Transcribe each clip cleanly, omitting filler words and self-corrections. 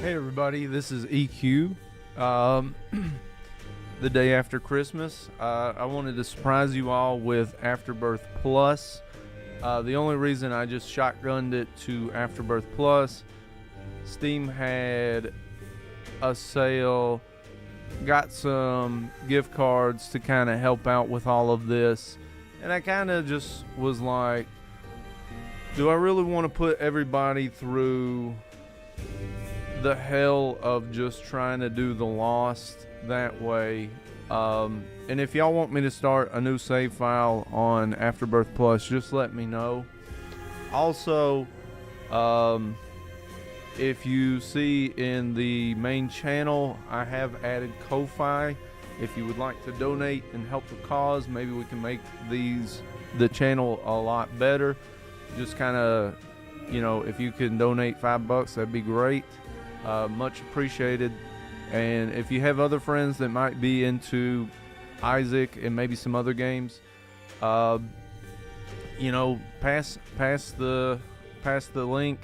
Hey everybody, this is EQ. The day after Christmas, I wanted to surprise you all with Afterbirth Plus. The only reason I just shotgunned it to Afterbirth Plus, Steam had a sale, got some gift cards to kind of help out with all of this, and I kind of just was like, do I really want to put everybody through the hell of just trying to do the Lost that way? And if y'all want me to start a new save file on Afterbirth Plus, just let me know. Also, if you see in the main channel, I have added Ko-Fi. If you would like to donate and help the cause, maybe we can make the channel a lot better. Just kind of, if you can donate $5, that'd be great. Much appreciated. And if you have other friends that might be into Isaac and maybe some other games, pass the link.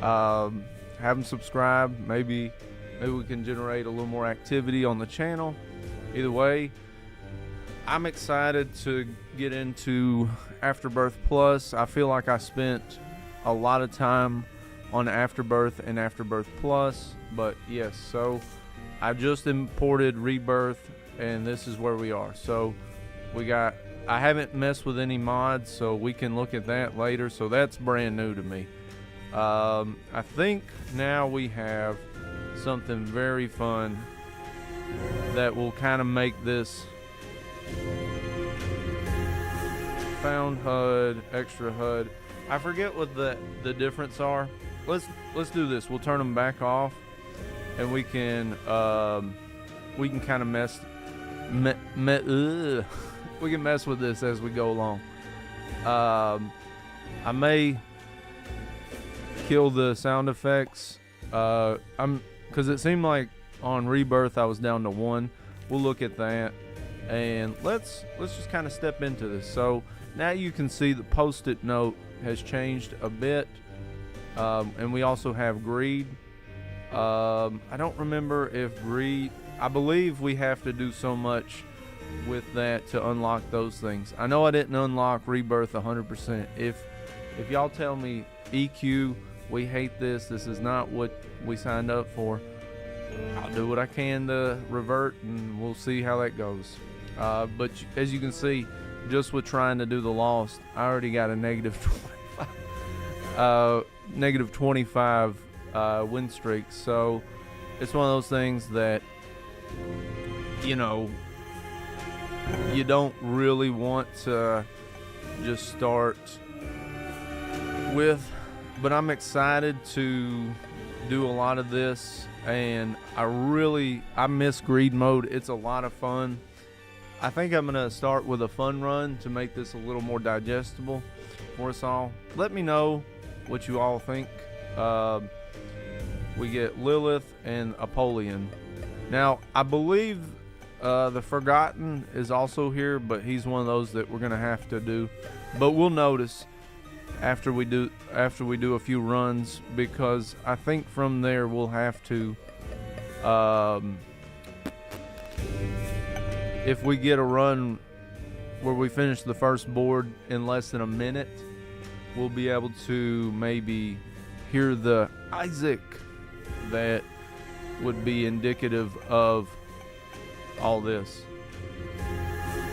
Have them subscribe. Maybe we can generate a little more activity on the channel. Either way, I'm excited to get into Afterbirth Plus. I feel like I spent a lot of time on Afterbirth and Afterbirth Plus, but yes, so I just imported Rebirth, and this is where we are. So I haven't messed with any mods, so we can look at that later. So that's brand new to me. I think now we have something very fun that will kind of make this found HUD, extra HUD. I forget what the difference are. Let's do this. We'll turn them back off, and we can kind of we can mess with this as we go along. I may kill the sound effects. Because it seemed like on Rebirth I was down to 1. We'll look at that, and let's just kind of step into this. So now you can see the post-it note has changed a bit. And we also have greed. I don't remember if greed, I believe we have to do so much with that to unlock those things. I know I didn't unlock Rebirth 100%. If y'all tell me, EQ, we hate this is not what we signed up for, I'll do what I can to revert, and we'll see how that goes. But as you can see, just with trying to do the Lost, I already got a negative 25 win streak. So it's one of those things that you don't really want to just start with, but I'm excited to do a lot of this, and I miss greed mode. It's a lot of fun. I think I'm gonna start with a fun run to make this a little more digestible for us all. Let me know what you all think. We get Lilith and Apollyon. Now, I believe the Forgotten is also here, but he's one of those that we're gonna have to do. But we'll notice after we do a few runs, because I think from there we'll have to, if we get a run where we finish the first board in less than a minute, we'll be able to maybe hear the Isaac that would be indicative of all this.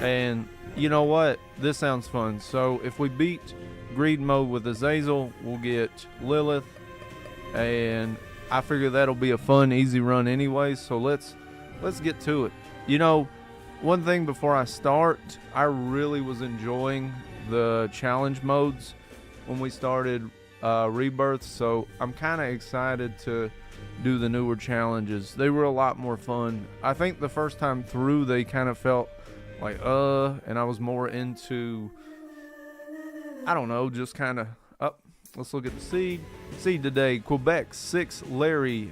And you know what? This sounds fun. So if we beat greed mode with Azazel, we'll get Lilith, and I figure that'll be a fun, easy run anyway. So let's get to it. One thing before I start, I really was enjoying the challenge modes when we started Rebirth, so I'm kind of excited to do the newer challenges. They were a lot more fun. I think the first time through they kind of felt like and I was more into, I don't know, just kind of let's look at the seed today. Quebec 6 Larry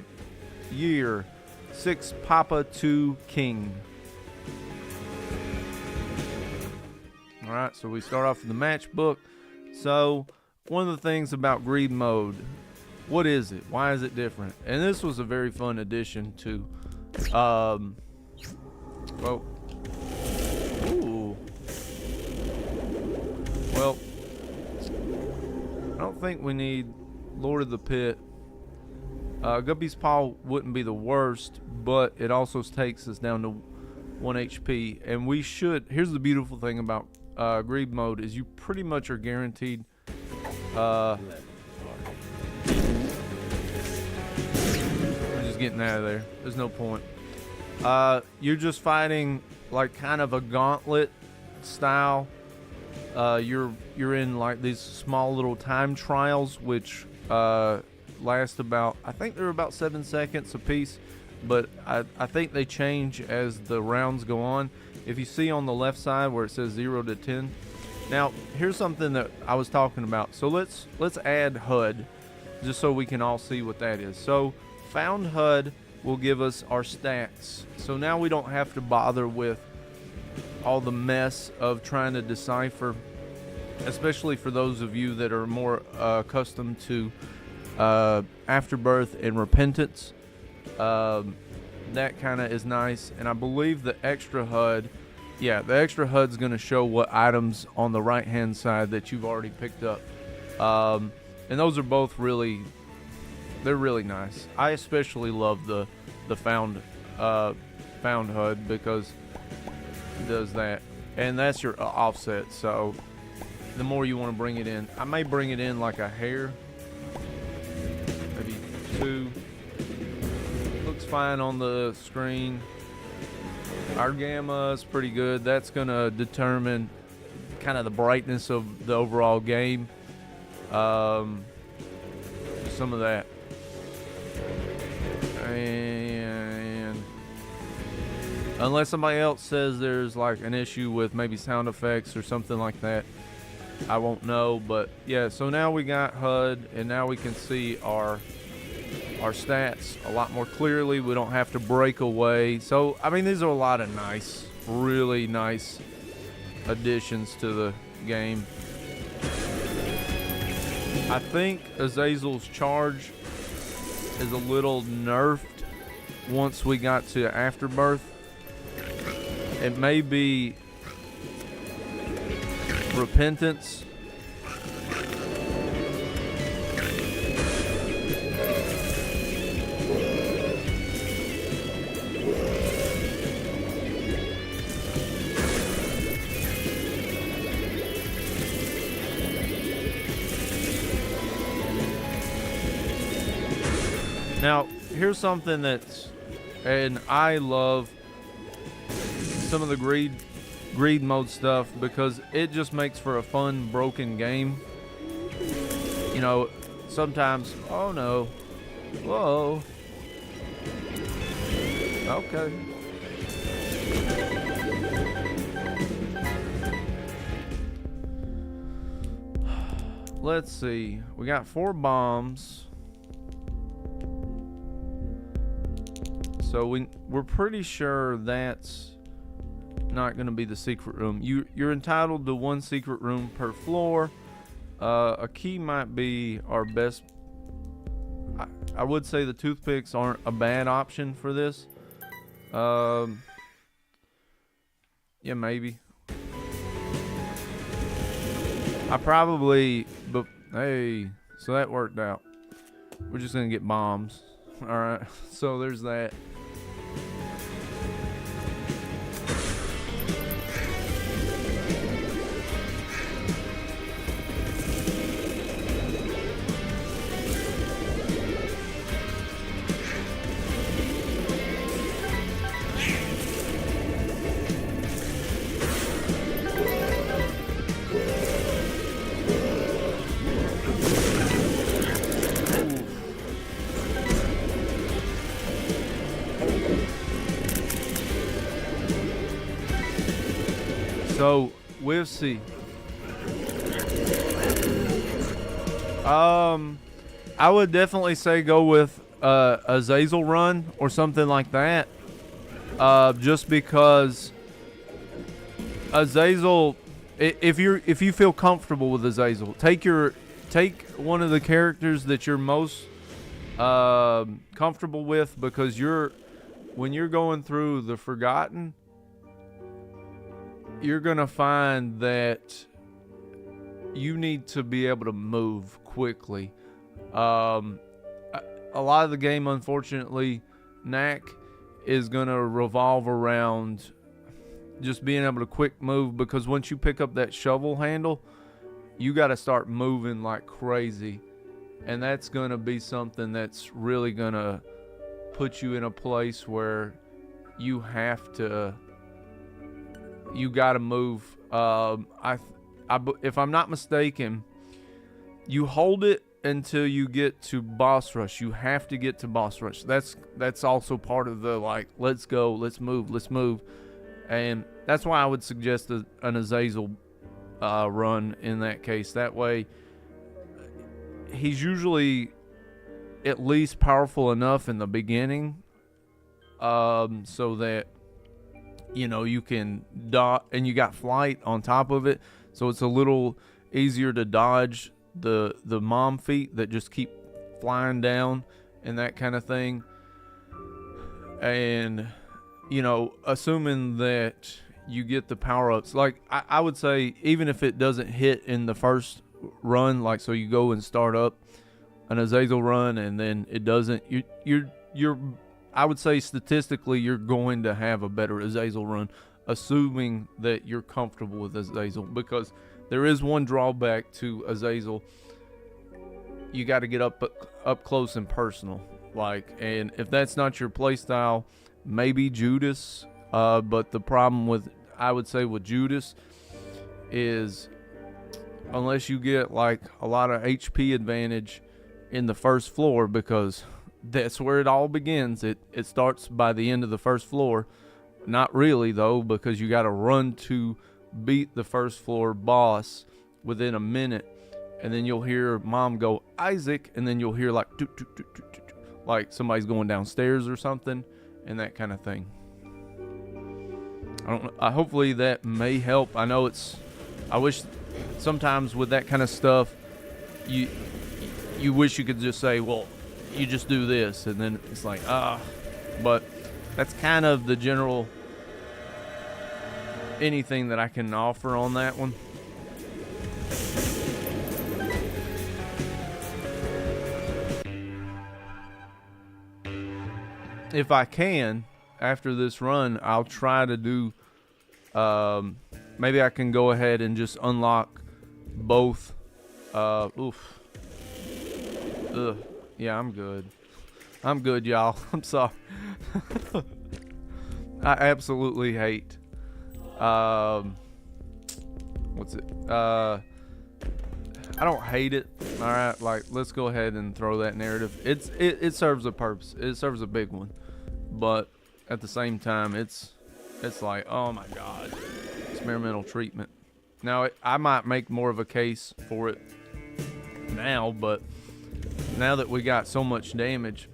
year 6 Papa 2 King. Alright, so we start off with the match book. So one of the things about greed mode what is it? Why is it different? And this was a very fun addition to, well, ooh. Well, I don't think we need Lord of the Pit. Guppy's Paw wouldn't be the worst, but it also takes us down to 1 HP. And we should, here's the beautiful thing about greed mode, is you pretty much are guaranteed we're just getting out of there. There's no point. You're just fighting like kind of a gauntlet style. You're in like these small little time trials, which last about, I think they're about 7 seconds a piece, but I think they change as the rounds go on. If you see on the left side where it says 0 to 10, now here's something that I was talking about. So let's add HUD just so we can all see what that is. So found HUD will give us our stats. So now we don't have to bother with all the mess of trying to decipher, especially for those of you that are more accustomed to Afterbirth and Repentance. That kind of is nice. And I believe the extra HUD, yeah, the extra HUD's going to show what items on the right hand side that you've already picked up. And those are both really, they're really nice. I especially love the found HUD because it does that, and that's your offset. So the more you want to bring it in, I may bring it in like a hair, maybe 2. Looks fine on the screen. Our gamma is pretty good. That's gonna determine kind of the brightness of the overall game. Some of that. And unless somebody else says there's like an issue with maybe sound effects or something like that, I won't know. But yeah, so now we got HUD, and now we can see our stats a lot more clearly. We don't have to break away. So I mean, these are a lot of nice, really nice additions to the game. I think Azazel's charge is a little nerfed once we got to Afterbirth. It may be Repentance. Now, here's something that's, and I love some of the greed mode stuff because it just makes for a fun, broken game. You know, sometimes, oh no, whoa, okay. Let's see, we got 4 bombs. So we're pretty sure that's not going to be the secret room. You're entitled to 1 secret room per floor. A key might be our best. I would say the toothpicks aren't a bad option for this. Yeah, maybe. But hey, so that worked out. We're just going to get bombs. All right, so there's that. So we'll see. I would definitely say go with a Azazel run or something like that. Just because Azazel, if you feel comfortable with Azazel, take one of the characters that you're most comfortable with, because when you're going through the Forgotten, you're gonna find that you need to be able to move quickly. A lot of the game, unfortunately, knack is gonna revolve around just being able to quick move, because once you pick up that shovel handle, you got to start moving like crazy, and that's gonna be something that's really gonna put you in a place where you gotta move. If I'm not mistaken, you hold it until you get to boss rush. You have to get to boss rush. That's also part of the, like, let's go, let's move. And that's why I would suggest an Azazel run in that case. That way, he's usually at least powerful enough in the beginning, so that, you know, you can dodge, and you got flight on top of it, so it's a little easier to dodge the mom feet that just keep flying down and that kind of thing. And, you know, assuming that you get the power-ups, like I would say, even if it doesn't hit in the first run, like, so you go and start up an Azazel run and then it doesn't, you're I would say statistically you're going to have a better Azazel run, assuming that you're comfortable with Azazel, because there is one drawback to Azazel. You got to get up close and personal, like, and if that's not your play style, maybe Judas. But the problem I would say with Judas is, unless you get like a lot of HP advantage in the first floor, because that's where it all begins. It starts by the end of the first floor. Not really, though, because you got to run to beat the first floor boss within a minute, and then you'll hear mom go, Isaac, and then you'll hear like toot, toot, toot, toot, toot, like somebody's going downstairs or something, and that kind of thing. Hopefully that may help. I know I wish sometimes with that kind of stuff, you wish you could just say, well, you just do this, and then it's like, but that's kind of the general anything that I can offer on that one. If I can, after this run, I'll try to do, maybe I can go ahead and just unlock both. Yeah, I'm good, y'all. I'm sorry. I absolutely hate, what's it? I don't hate it. All right, like, let's go ahead and throw that narrative. It serves a purpose. It serves a big one, but at the same time, it's like, oh my God, experimental treatment. Now, I might make more of a case for it now, but now that we got so much damage,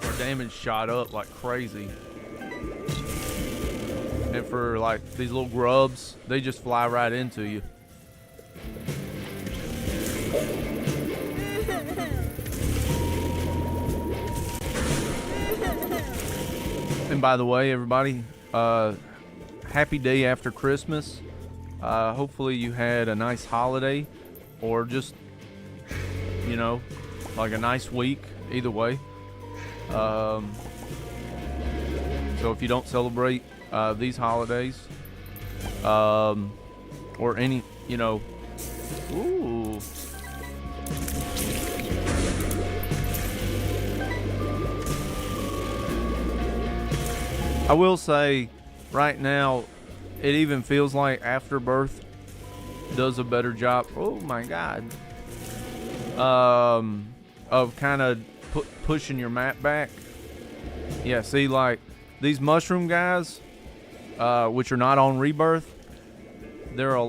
our damage shot up like crazy. And for like these little grubs, they just fly right into you. And by the way, everybody, happy day after Christmas. Hopefully you had a nice holiday, or just, you know, like a nice week, either way. So if you don't celebrate these holidays, or any, you know, ooh. I will say, right now, it even feels like Afterbirth does a better job. Oh my God. Of kind of pushing your map back. Yeah, see, like these mushroom guys, which are not on Rebirth, they're a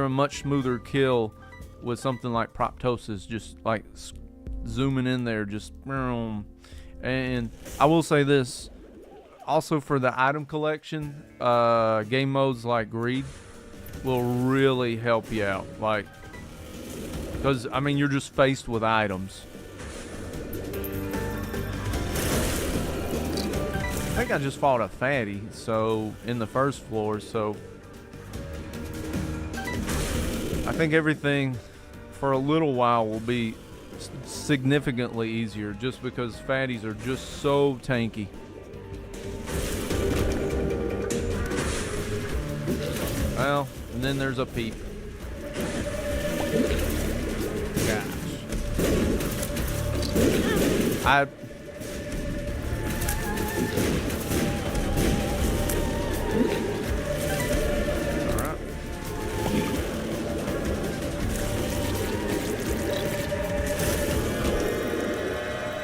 much smoother kill with something like Proptosis, just like zooming in there, just. And I will say this, also for the item collection, game modes like Greed will really help you out, like, because I mean you're just faced with items, think I just fought a fatty, so in the first floor, so I think everything for a little while will be significantly easier just because fatties are just so tanky. Well, and then there's a peep. Gosh. Alright.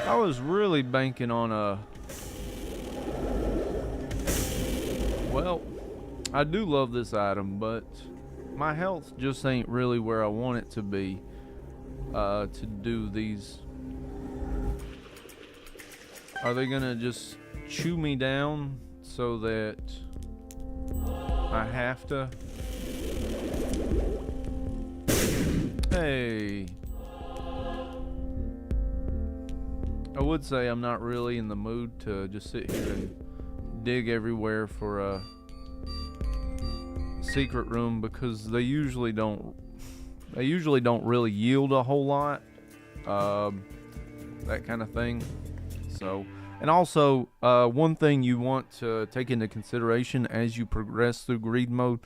I was really banking on a... Well, I do love this item, but my health just ain't really where I want it to be to do these. Are they gonna just chew me down so that I have to? Hey. I would say I'm not really in the mood to just sit here and dig everywhere for a secret room because they usually don't really yield a whole lot, that kind of thing. So, and also one thing you want to take into consideration as you progress through greed mode,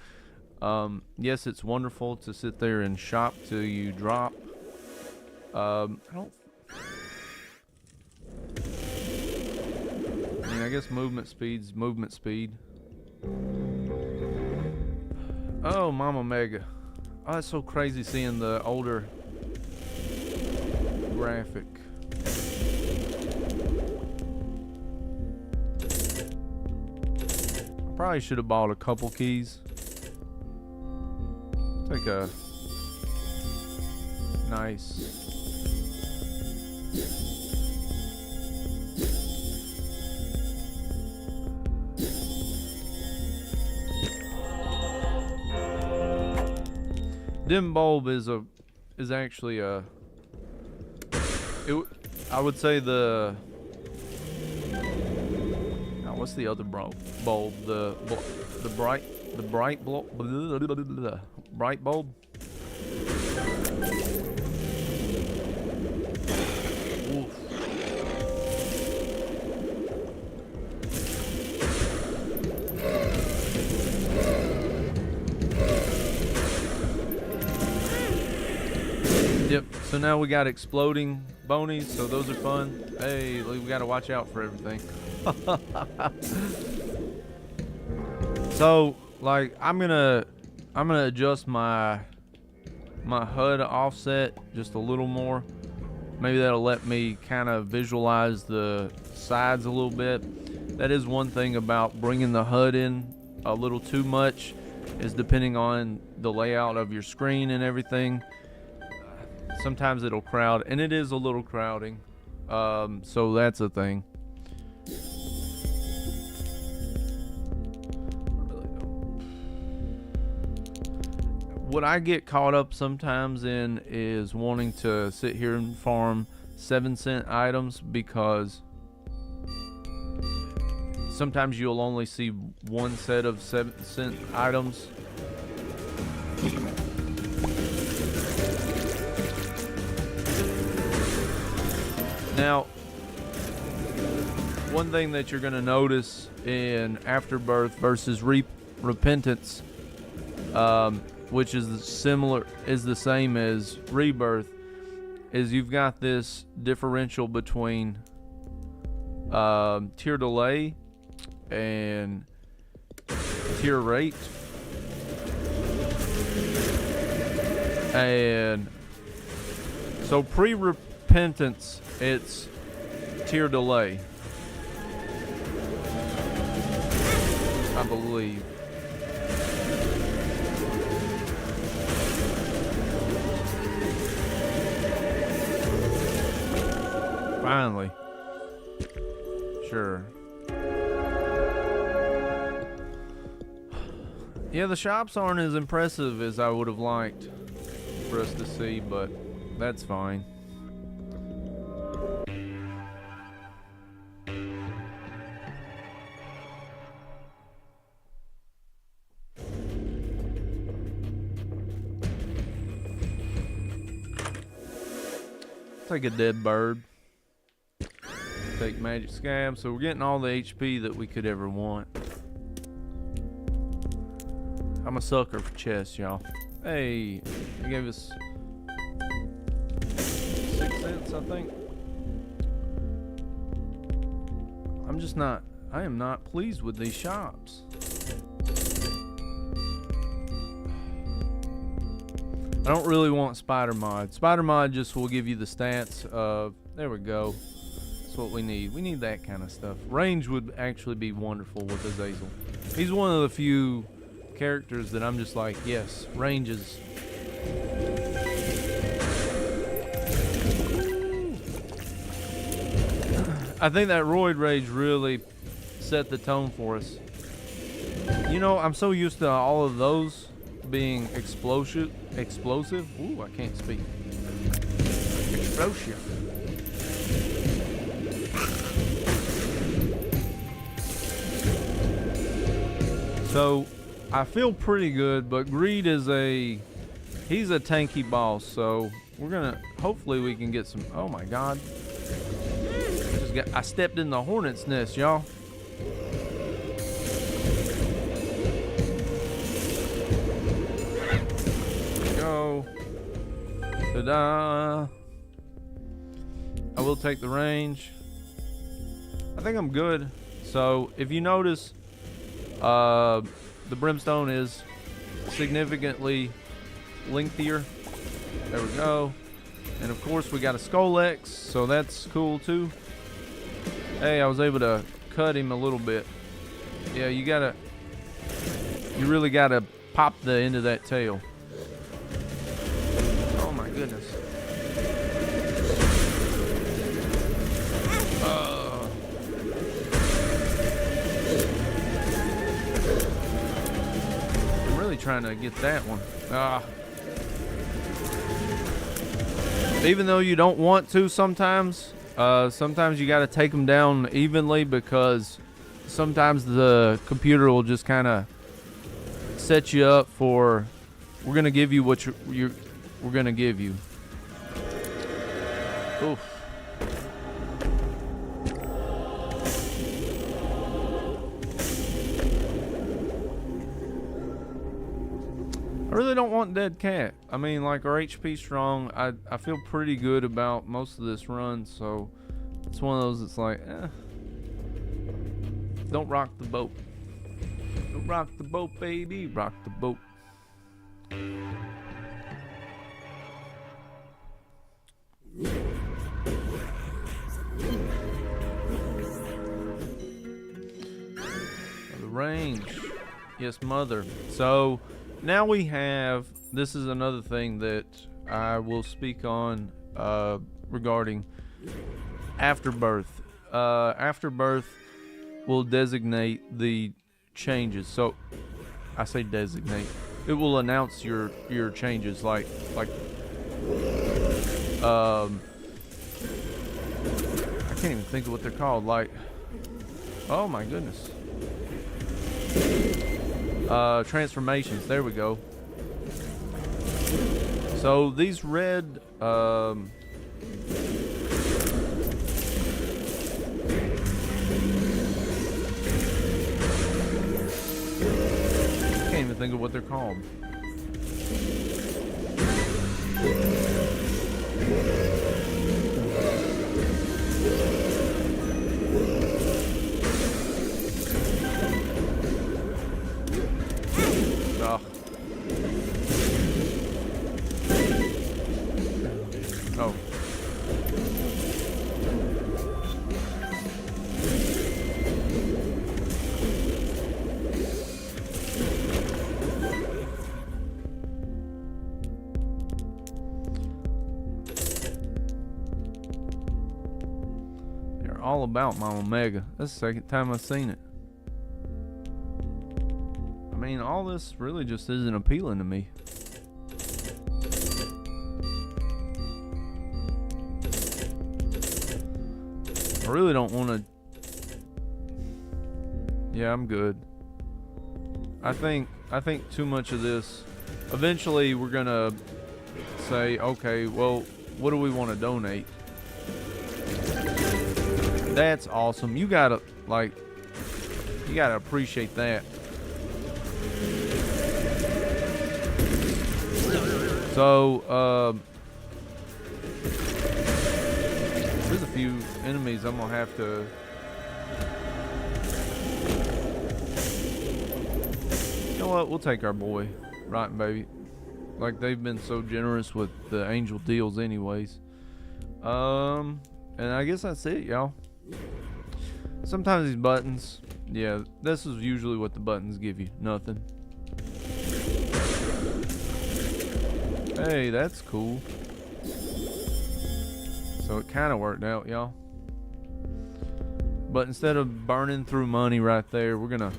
yes, it's wonderful to sit there and shop till you drop. I guess movement speed's movement speed. Oh, Mama Mega. Oh, that's so crazy seeing the older graphic. I probably should have bought a couple keys. Take a nice... Dim bulb is actually a. I would say the. Oh, what's the other bulb? The bright bulb. Oof. Yep, so now we got exploding bonies, so those are fun. Hey, we gotta watch out for everything. So, like, I'm gonna adjust my HUD offset just a little more. Maybe that'll let me kind of visualize the sides a little bit. That is one thing about bringing the HUD in a little too much, is depending on the layout of your screen and everything. Sometimes it'll crowd, and it is a little crowding, so that's a thing. What I get caught up sometimes in is wanting to sit here and farm 7-cent items, because sometimes you'll only see one set of 7-cent items. Now, one thing that you're going to notice in Afterbirth versus Repentance, which is the same as Rebirth, is you've got this differential between tier delay and tier rate. And so pre-Repentance, it's tier delay, I believe. Finally. Sure. Yeah, the shops aren't as impressive as I would have liked for us to see, but that's fine. take a dead bird. Take magic scab. So we're getting all the HP that we could ever want. I'm a sucker for chests, y'all. Hey, they gave us 6 cents, I think. I am not pleased with these shops. I don't really want spider mod. Spider mod just will give you the stats of, there we go. That's what we need. We need that kind of stuff. Range would actually be wonderful with Azazel. He's one of the few characters that I'm just like, yes, range is. I think that Roid Rage really set the tone for us. You know, I'm so used to all of those being explosive. Ooh, I can't speak. Explosive. So, I feel pretty good, but Greed is he's a tanky boss, so we're gonna, hopefully we can get some, oh my god. I stepped in the hornet's nest, y'all. Go. Ta-da. I will take the range. I think I'm good. So, if you notice, the brimstone is significantly lengthier. There we go. And of course we got a Skull X, so that's cool too. Hey, I was able to cut him a little bit. Yeah, you really gotta pop the end of that tail. Oh my goodness. I'm really trying to get that one. Even though you don't want to sometimes, sometimes you got to take them down evenly, because sometimes the computer will just kind of set you up for, we're going to give you what we're going to give you. Oof. I really don't want dead cat. I mean, like, our HP strong. I feel pretty good about most of this run, so it's one of those that's like, don't rock the boat. Don't rock the boat, baby. Rock the boat. The range. Yes, mother. So now we have, this is another thing that I will speak on regarding Afterbirth. Afterbirth will designate the changes. So I say designate. It will announce your changes, like I can't even think of what they're called. Like, oh my goodness. Transformations. There we go. So these red I can't even think of what they're called. Oh. They're all about my Omega. That's the second time I've seen it. I mean, all this really just isn't appealing to me. I really don't want to. Yeah, I'm good. I think too much of this. Eventually, we're gonna say, okay, well, what do we want to donate? That's awesome. You gotta appreciate that. So, there's a few enemies I'm gonna have to. You know what? We'll take our boy, right, baby. Like, they've been so generous with the angel deals, anyways. And I guess that's it, y'all. Sometimes these buttons, yeah, this is usually what the buttons give you. Nothing. Hey, that's cool. So it kind of worked out, y'all. But instead of burning through money right there, we're gonna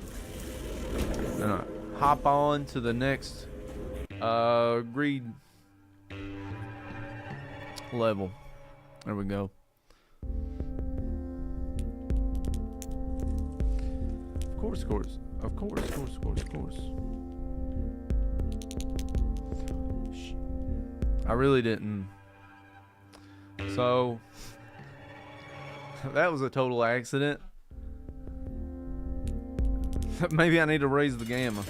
hop on to the next greed level. There we go. Of course. I really didn't. So that was a total accident. Maybe I need to raise the gamma.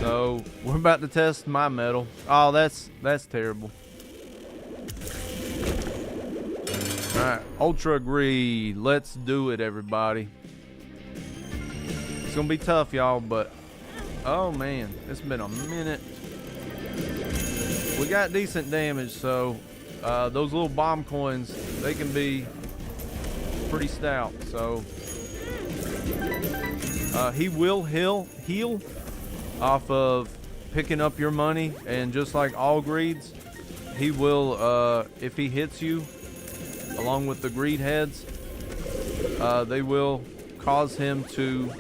So we're about to test my metal. Oh, that's terrible. Alright, Ultra Greed. Let's do it, everybody. It's gonna be tough, y'all, but oh man, it's been a minute. We got decent damage, so those little bomb coins, they can be pretty stout. So he will heal off of picking up your money, and just like all greeds, he will, if he hits you along with the greed heads, they will cause him to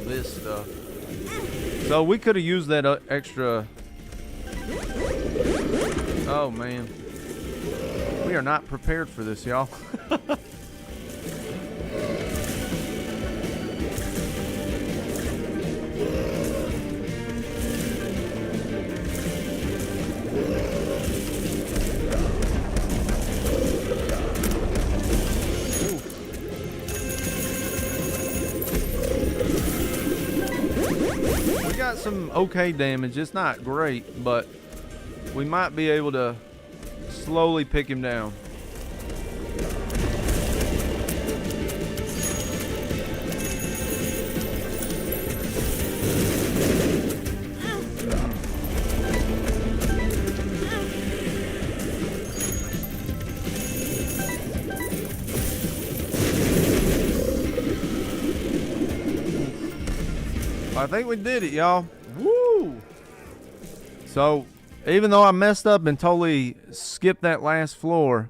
this stuff. So we could have used that extra. Oh man, we are not prepared for this, y'all. We got some okay damage. It's not great, but we might be able to slowly pick him down. I think we did it, y'all. Woo! So, even though I messed up and totally skipped that last floor,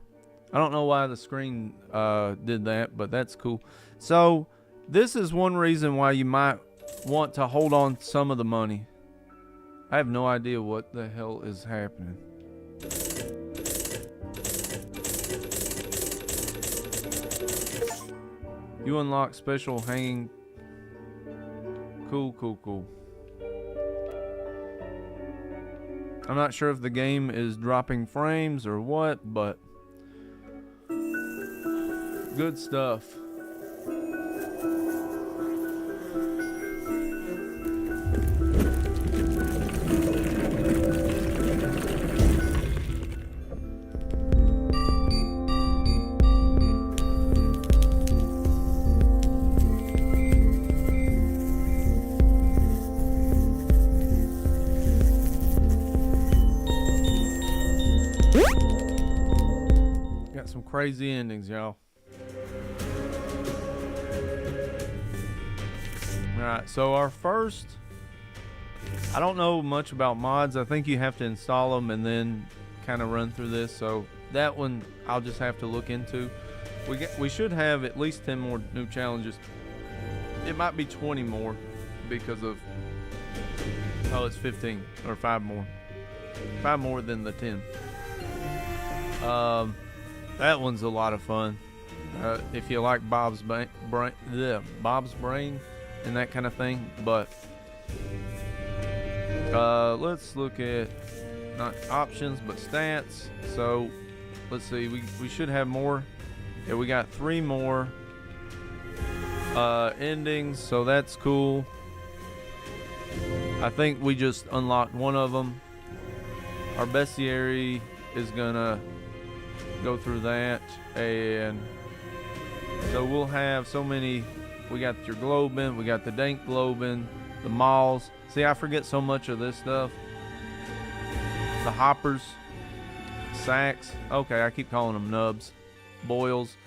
I don't know why the screen did that, but that's cool. So, this is one reason why you might want to hold on some of the money. I have no idea what the hell is happening. You unlock special hanging. Cool. I'm not sure if the game is dropping frames or what, but good stuff. Crazy endings, y'all. Alright, so our first, I don't know much about mods. I think you have to install them and then kind of run through this. So that one I'll just have to look into. We should have at least 10 more new challenges. It might be 20 more because of Oh, it's 15 or 5 more. 5 more than the 10. That one's a lot of fun. If you like Bob's brain and that kind of thing. But let's look at not options but stats. So let's see, we should have more. Yeah, we got 3 more endings, so that's cool. I think we just unlocked one of them. Our bestiary is gonna go through that, and so we'll have so many. We got your Globin, we got the Dank Globin, the Malls. See, I forget so much of this stuff. The Hoppers, Sacks. Okay, I keep calling them Nubs. Boils.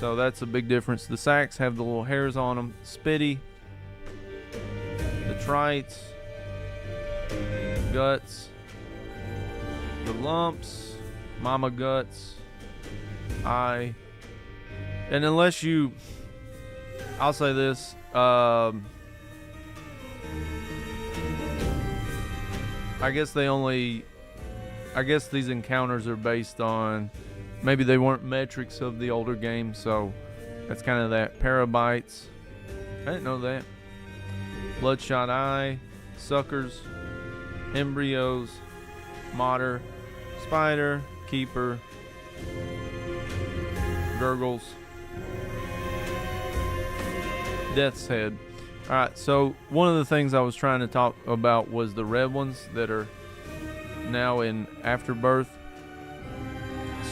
So that's a big difference. The Sacks have the little hairs on them. Spitty. The Trites. Guts. The Lumps. Mama Guts. And unless you, I'll say this, I guess these encounters are based on, maybe they weren't metrics of the older game, so that's kind of that. Parabites, I didn't know that. Bloodshot Eye, Suckers, Embryos, Modder, Spider, Keeper, Gurgles, Death's Head. Alright, so one of the things I was trying to talk about was the red ones that are now in Afterbirth.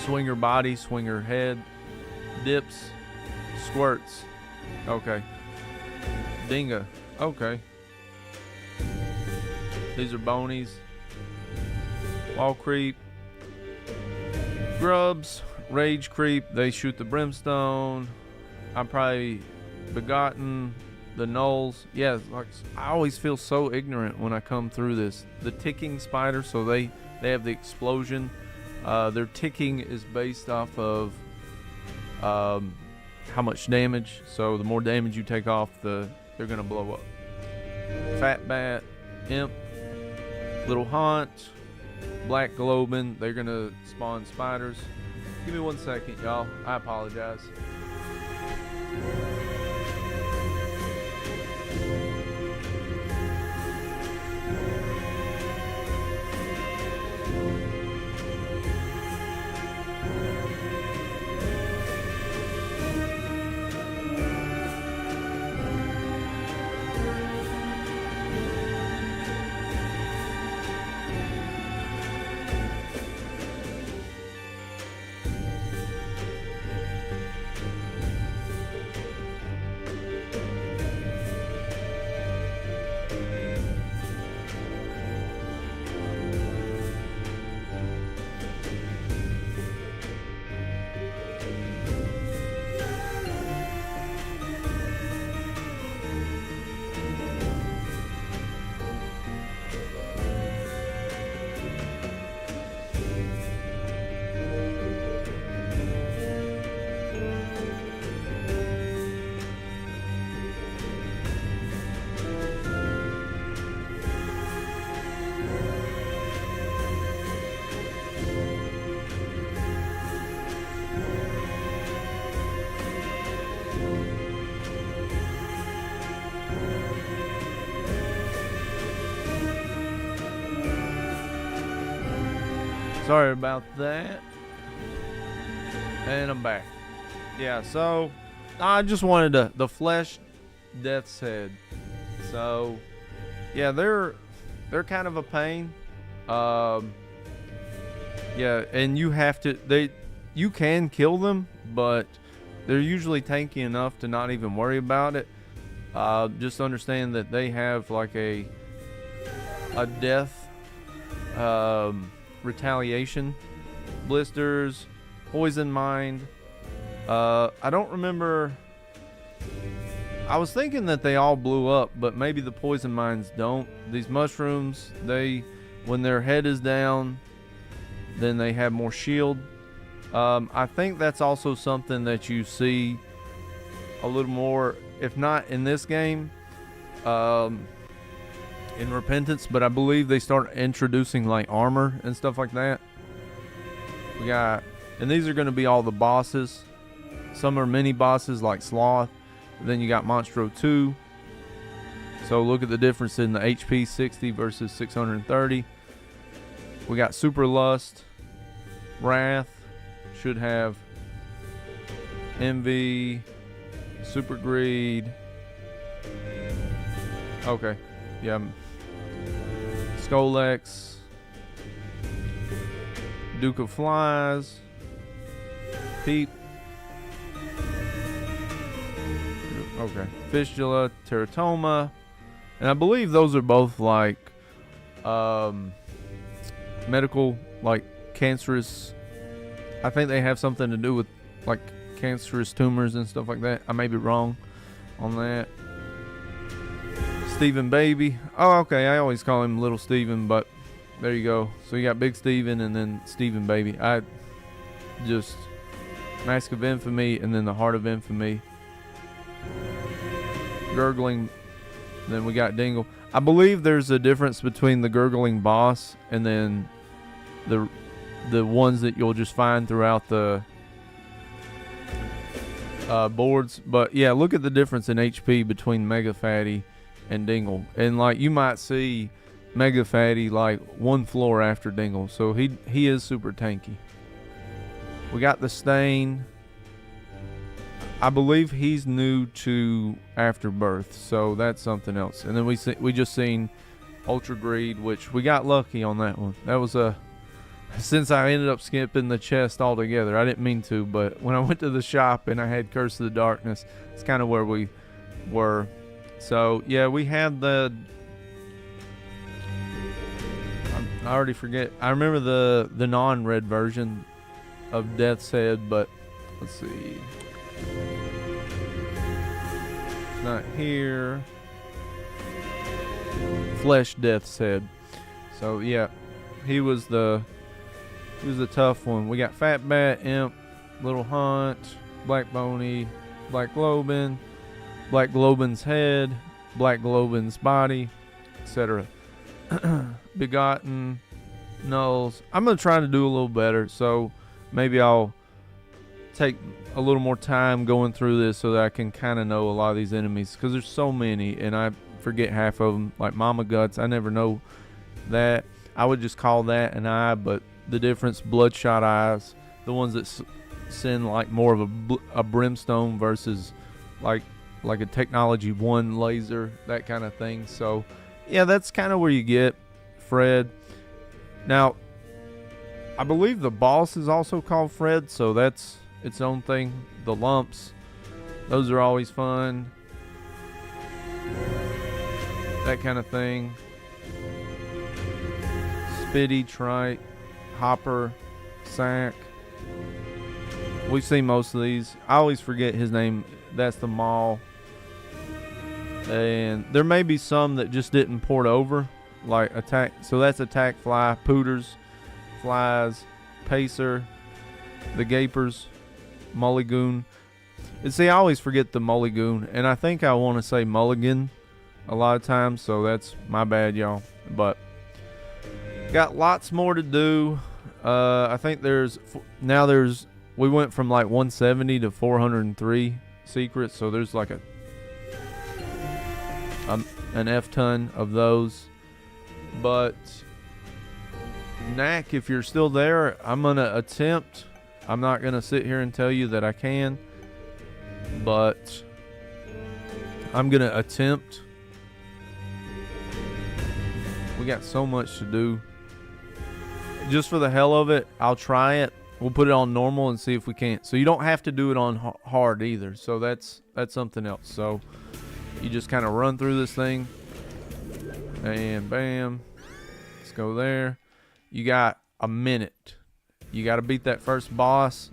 Swinger body, swinger head, dips, squirts. Okay. Dinga. Okay. These are bonies. Wall creep. Grubs. Rage creep. They shoot the brimstone. I'm probably begotten. The Knolls. Yeah, like, I always feel so ignorant when I come through this. The ticking spider, so they have the explosion. Their ticking is based off of how much damage. So the more damage you take off, they're gonna blow up. Fat Bat, Imp, Little Haunt, Black Globin. They're gonna spawn spiders. Give me 1 second, y'all. I apologize. Sorry about that. And I'm back. Yeah, so I just wanted the flesh Death's Head. So yeah, they're kind of a pain. Yeah, and you have to you can kill them, but they're usually tanky enough to not even worry about it. Just understand that they have like a death retaliation, blisters, poison mind. I don't remember. I was thinking that they all blew up, but maybe the poison mines don't. These mushrooms, when their head is down, then they have more shield. I think that's also something that you see a little more, if not in this game, in Repentance, but I believe they start introducing like armor and stuff like that. We got, and these are going to be all the bosses. Some are mini bosses like Sloth. Then you got Monstro 2. So look at the difference in the HP 60 versus 630. We got Super Lust, Wrath, should have Envy, Super Greed. Okay, yeah. Skolex, Duke of Flies, Peep. Okay, Fistula, Teratoma. And I believe those are both like medical, like cancerous. I think they have something to do with like cancerous tumors and stuff like that. I may be wrong on that. Stephen Baby. Oh, okay. I always call him Little Stephen, but there you go. So you got Big Stephen and then Stephen Baby. I just Mask of Infamy and then the Heart of Infamy. Gurgling. Then we got Dingle. I believe there's a difference between the Gurgling boss and then the ones that you'll just find throughout the boards. But yeah, look at the difference in HP between Mega Fatty and Dingle. And like you might see Mega Fatty like one floor after Dingle. So he is super tanky. We got the Stain. I believe he's new to Afterbirth, so that's something else. And then we just seen Ultra Greed, which we got lucky on that one. That was since I ended up skipping the chest altogether. I didn't mean to, but when I went to the shop and I had Curse of the Darkness, it's kind of where we were. So yeah, we had the. I already forget. I remember the non-red version of Death's Head, but let's see. Not here. Flesh Death's Head. So yeah, he was the tough one. We got Fat Bat, Imp, Little Hunt, Black Boney, Black Globin, Black Globin's head, Black Globin's body, etc. Begotten, Nulls. I'm gonna try to do a little better, so maybe I'll take a little more time going through this so that I can kind of know a lot of these enemies, because there's so many and I forget half of them. Like Mama Guts, I never know that. I would just call that an eye, but the difference, bloodshot eyes, the ones that send like more of a brimstone versus like a technology 1 laser, that kind of thing. So yeah, that's kind of where you get Fred. Now I believe the boss is also called Fred, so that's its own thing. The lumps, those are always fun, that kind of thing. Spitty, Trite, Hopper, Sack. We've seen most of these. I always forget his name. That's the Maul. And there may be some that just didn't port over, like Attack. So that's Attack Fly, Pooters, Flies, Pacer, the Gapers, Mulligoon. And see, I always forget the Mulligoon, and I think I want to say Mulligan a lot of times, so that's my bad, y'all. But got lots more to do. I think we went from like 170 to 403 secrets, so there's like an F-ton of those. But Knack, if you're still there, I'm gonna attempt. I'm not gonna sit here and tell you that I can, but I'm gonna attempt. We got so much to do. Just for the hell of it, I'll try it. We'll put it on normal and see if we can't. So you don't have to do it on hard either. So that's something else. So you just kind of run through this thing, and bam, let's go there. You got a minute. You got to beat that first boss,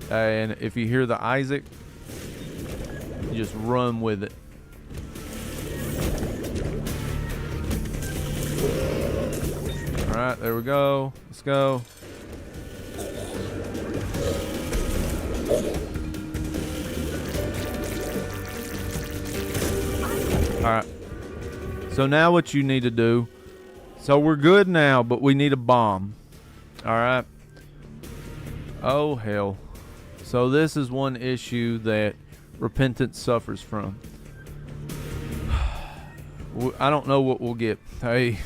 and if you hear the Isaac, you just run with it. All right, there we go. Let's go. All right. So now what you need to do, so we're good now, but we need a bomb. Alright. Oh, hell. So this is one issue that Repentance suffers from. I don't know what we'll get. Hey,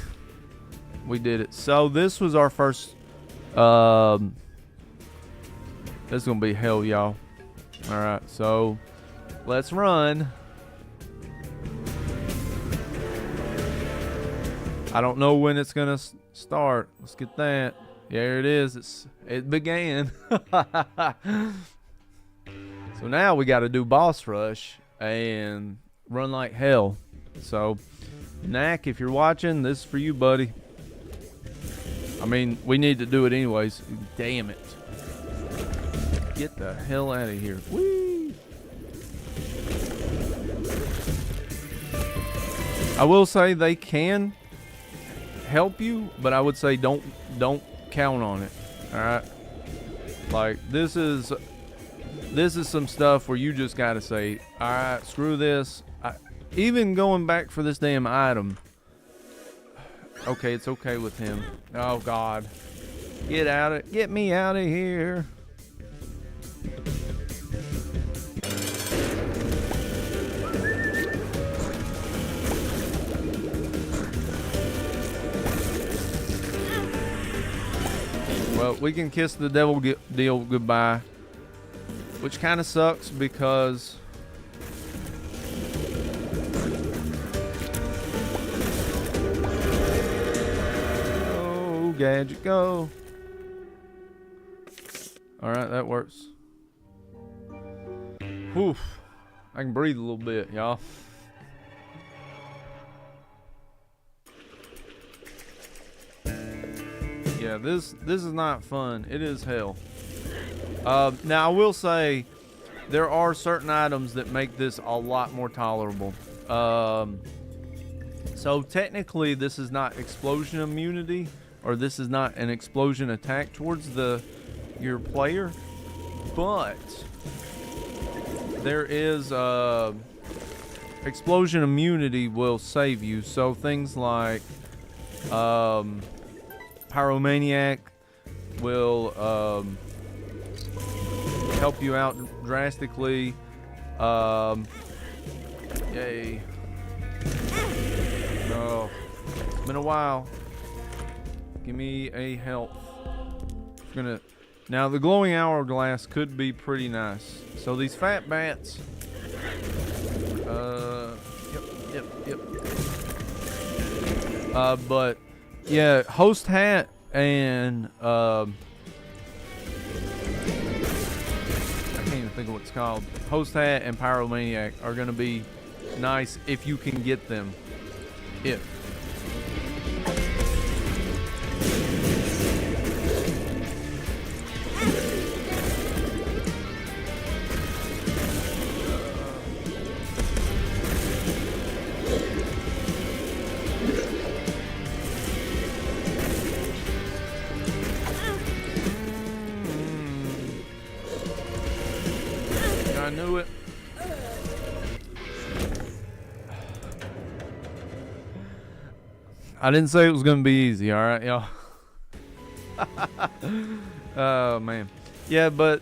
we did it. So this was our first. This is gonna be hell, y'all. All right, so let's run. I don't know when it's gonna start. Let's get that. There it is. It began. So now we got to do boss rush and run like hell. So, Knack, if you're watching, this is for you, buddy. I mean, we need to do it anyways. Damn it. Get the hell out of here. Whee! I will say they can help you, but I would say don't count on it. All right? Like, this is some stuff where you just got to say, all right, screw this. Even going back for this damn item. Okay, it's okay with him. Oh, God. Get me out of here. Well, we can kiss the devil deal goodbye. Which kind of sucks because gadget go. Alright, that works. Whew. I can breathe a little bit, y'all. Yeah, this is not fun. It is hell. Now I will say there are certain items that make this a lot more tolerable. So technically this is not explosion immunity, or this is not an explosion attack towards your player, but there is explosion immunity will save you. So things like Pyromaniac will help you out drastically. Yay. Oh, it's been a while. Give me a health. Now the glowing hourglass could be pretty nice. So these fat bats. Yep. But yeah, host hat and I can't even think of what it's called. Host hat and Pyromaniac are gonna be nice if you can get them. I knew it. I didn't say it was gonna be easy, all right, y'all. Oh man, yeah, but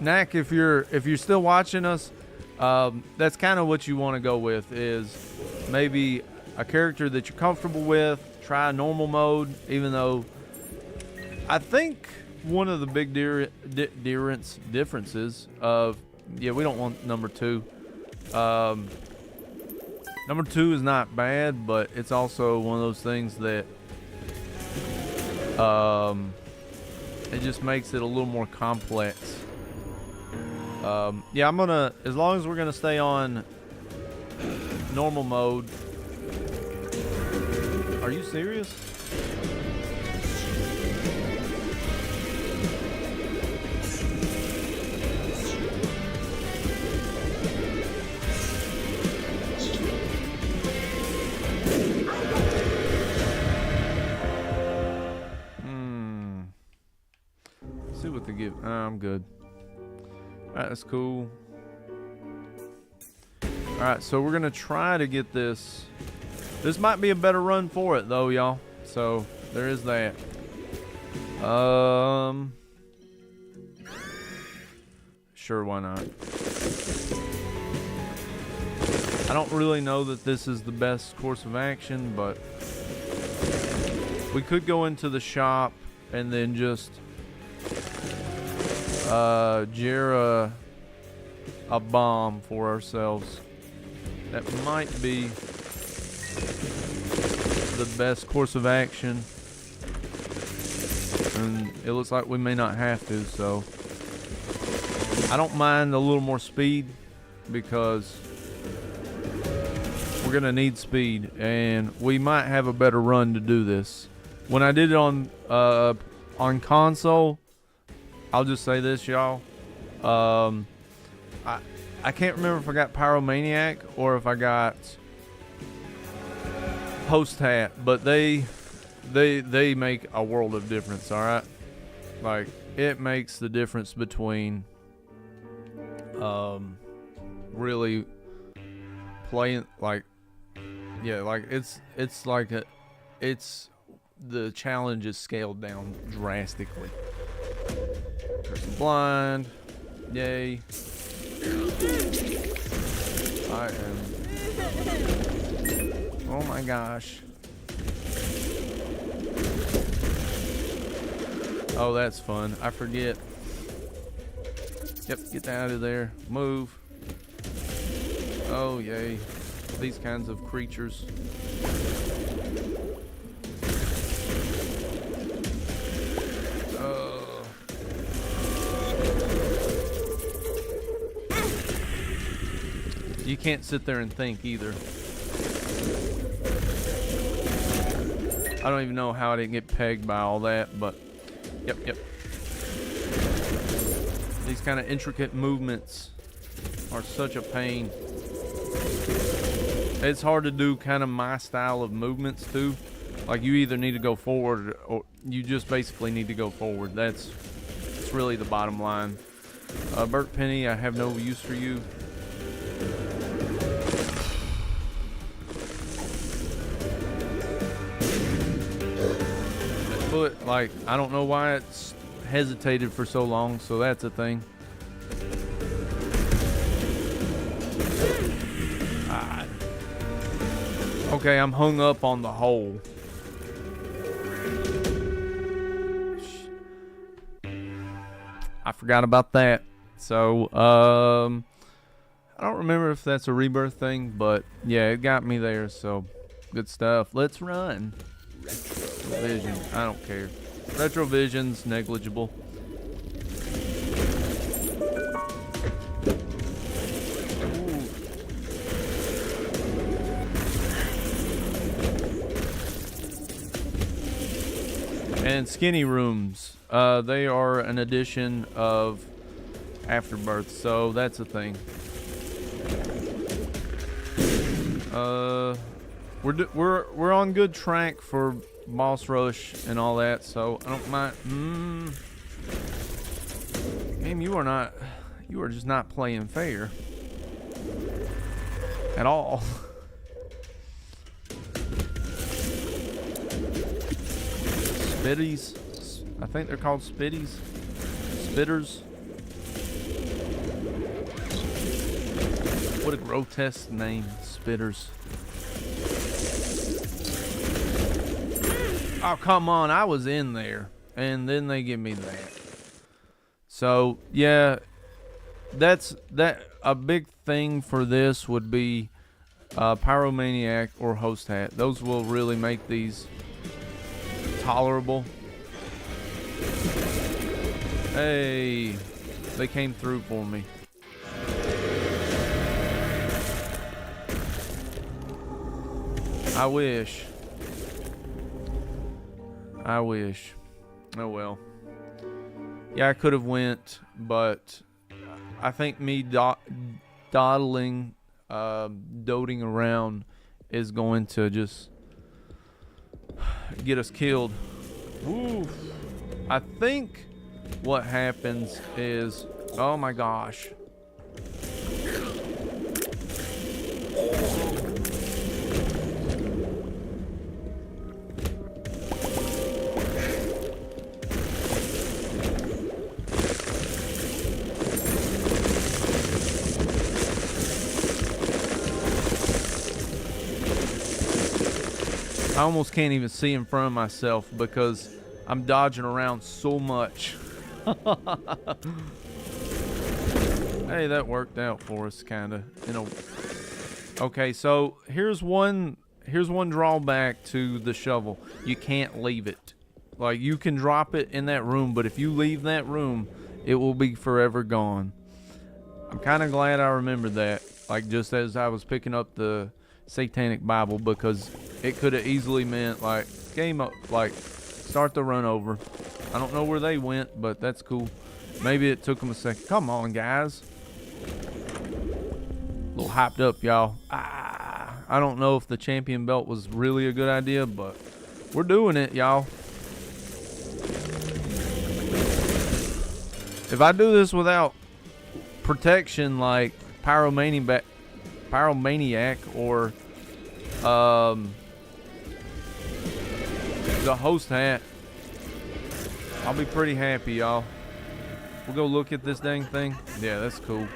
Knack, if you're still watching us, that's kind of what you want to go with, is maybe a character that you're comfortable with. Try normal mode, even though I think one of the big differences of we don't want number 2. Number 2 is not bad, but it's also one of those things that it just makes it a little more complex. Yeah, as long as we're gonna stay on normal mode. Are you serious? See what they give. I'm good. Alright, that's cool. Alright, so we're gonna try to get this This might be a better run for it though, y'all. So there is that. Sure, why not? I don't really know that this is the best course of action, but we could go into the shop and then just jar a bomb for ourselves. That might be the best course of action, and it looks like we may not have to, so I don't mind a little more speed because we're gonna need speed, and we might have a better run to do this. When I did it on console, I'll just say this, y'all. I can't remember if I got Pyromaniac or if I got Host Hat, but they make a world of difference. All right, like it makes the difference between really playing like, yeah, like it's like the challenge is scaled down drastically. Person blind, yay. I am, oh my gosh. Oh, that's fun. I forget. Yep, get out of there. Move. Oh, yay. These kinds of creatures. You can't sit there and think either. I don't even know how I didn't get pegged by all that, but yep. These kind of intricate movements are such a pain. It's hard to do kind of my style of movements too. Like you either need to go forward or you just basically need to go forward. That's really the bottom line. Burt Penny, I have no use for you. Foot, like, I don't know why it's hesitated for so long, so that's a thing. Okay, I'm hung up on the hole. I forgot about that. So, I don't remember if that's a Rebirth thing, but yeah, it got me there, so good stuff. Let's run. Retrovision, I don't care. Retrovision's negligible. And skinny rooms, they are an addition of Afterbirth, so that's a thing. We're on good track for boss rush and all that, so I don't mind. Game, you are just not playing fair at all. Spitties, I think they're called Spitties, Spitters. What a grotesque name, Spitters. Oh, come on, I was in there, and then they give me that. So, yeah, a big thing for this would be Pyromaniac or Host Hat. Those will really make these tolerable. Hey, they came through for me. I wish. Oh well. Yeah, I could have went, but I think me dawdling, doting around is going to just get us killed. Oof. I think what happens is, oh my gosh. I almost can't even see in front of myself because I'm dodging around so much. Hey, that worked out for us, kinda. Okay, so here's one drawback to the shovel. You can't leave it. Like, you can drop it in that room, but if you leave that room, it will be forever gone. I'm kind of glad I remembered that, like, just as I was picking up the Satanic Bible, because it could have easily meant, like, game up, like, start the run over. I don't know where they went, but that's cool. Maybe it took them a second. Come on, guys. A little hyped up, y'all. I don't know if the champion belt was really a good idea, but we're doing it, y'all. If I do this without protection, like Pyromaniac or the host hat, I'll be pretty happy, y'all. We'll go look at this dang thing. Yeah, that's cool.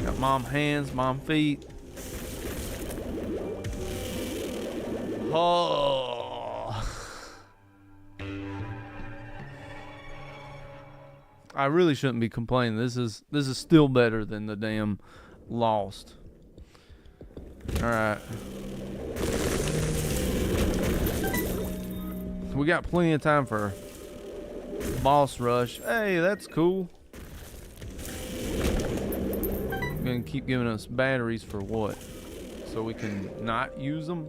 Got mom hands, mom feet. Oh. I really shouldn't be complaining. This is still better than the damn Lost. All right. We got plenty of time for boss rush. Hey, that's cool. Gonna keep giving us batteries for what? So we can not use them?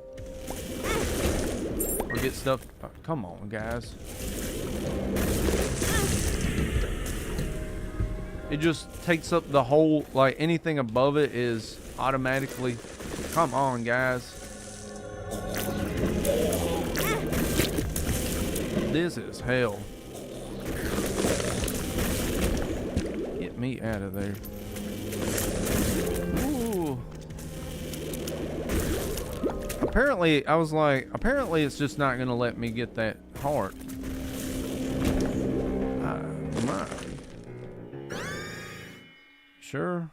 Or get stuff. Oh, come on, guys. It just takes up the whole, like, anything above it is automatically. Come on, guys. This is hell. Get me out of there. Ooh. Apparently, I was like, apparently it's just not going to let me get that heart. My. Sure.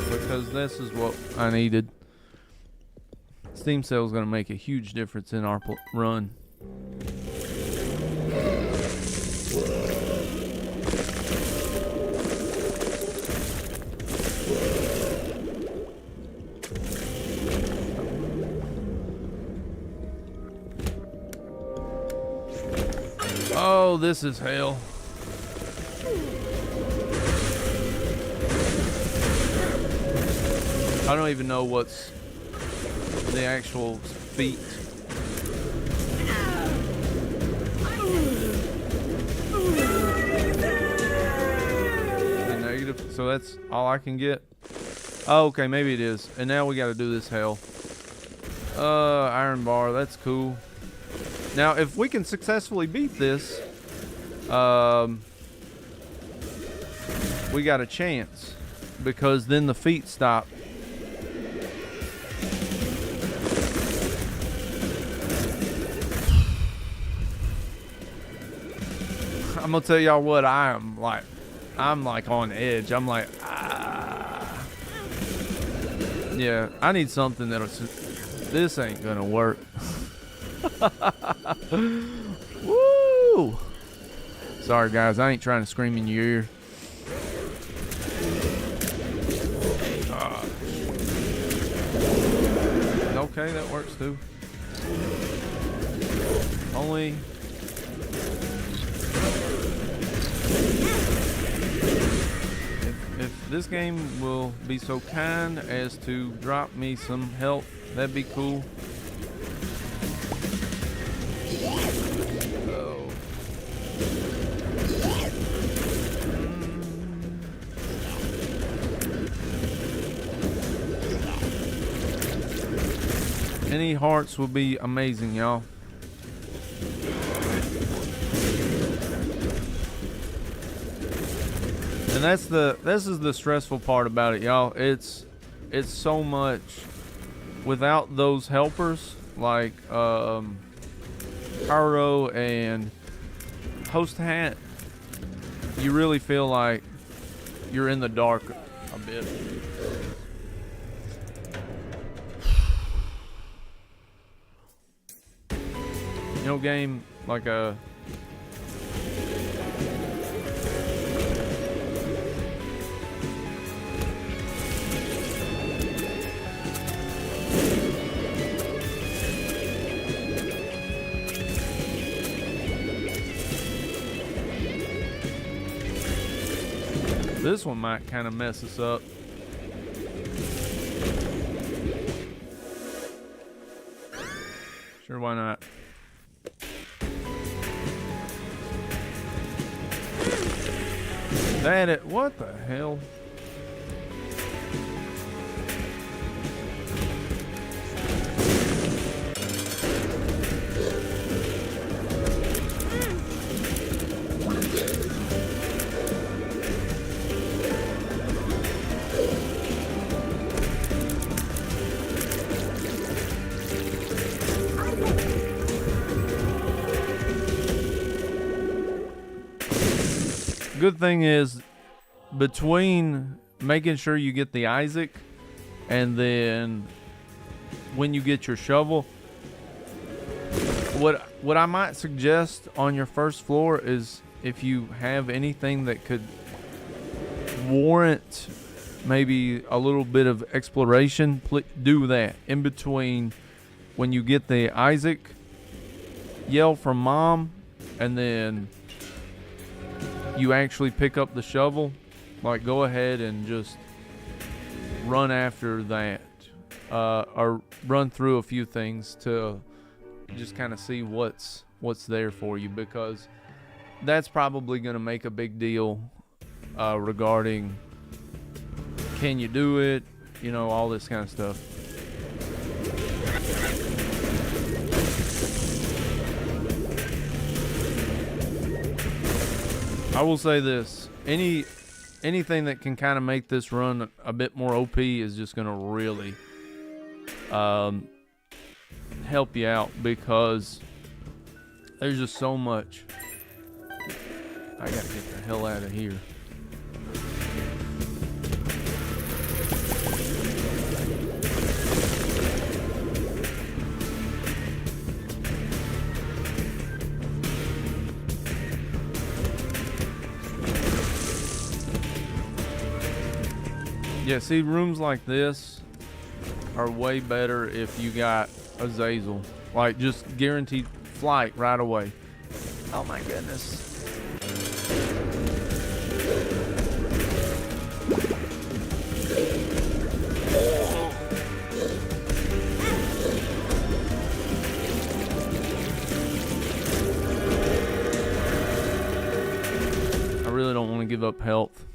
Because this is what I needed. Steam sale is going to make a huge difference in our run. Oh, this is hell. I don't even know what's the actual feat. The negative, so that's all I can get. Oh, okay, maybe it is. And now we got to do this hell. Iron bar, that's cool. Now, if we can successfully beat this, we got a chance, because then the feet stop. I'm gonna tell y'all what I'm like on edge. I'm like, yeah, I need something that'll. This ain't gonna work. Woo! Sorry, guys. I ain't trying to scream in your ear. Okay, that works too. Only. If this game will be so kind as to drop me some health, that'd be cool. Oh. Any hearts would be amazing, y'all. And this is the stressful part about it, y'all. It's so much without those helpers like Pyro and Host Hat. you really feel like you're in the dark a bit. You know, game like a this one might kind of mess us up. Sure, why not? That it. What the hell? Good thing is, between making sure you get the Isaac and then when you get your shovel, what I might suggest on your first floor is, if you have anything that could warrant maybe a little bit of exploration, do that. In between when you get the Isaac, yell for mom, and then you actually pick up the shovel, like go ahead and just run after that, or run through a few things to just kind of see what's there for you, because that's probably going to make a big deal regarding can you do it, you know, all this kind of stuff. I will say this, anything that can kind of make this run a bit more OP is just going to really help you out, because there's just so much. I gotta get the hell out of here. Yeah, see, rooms like this are way better if you got Azazel. Like, just guaranteed flight right away. Oh my goodness. I really don't want to give up health.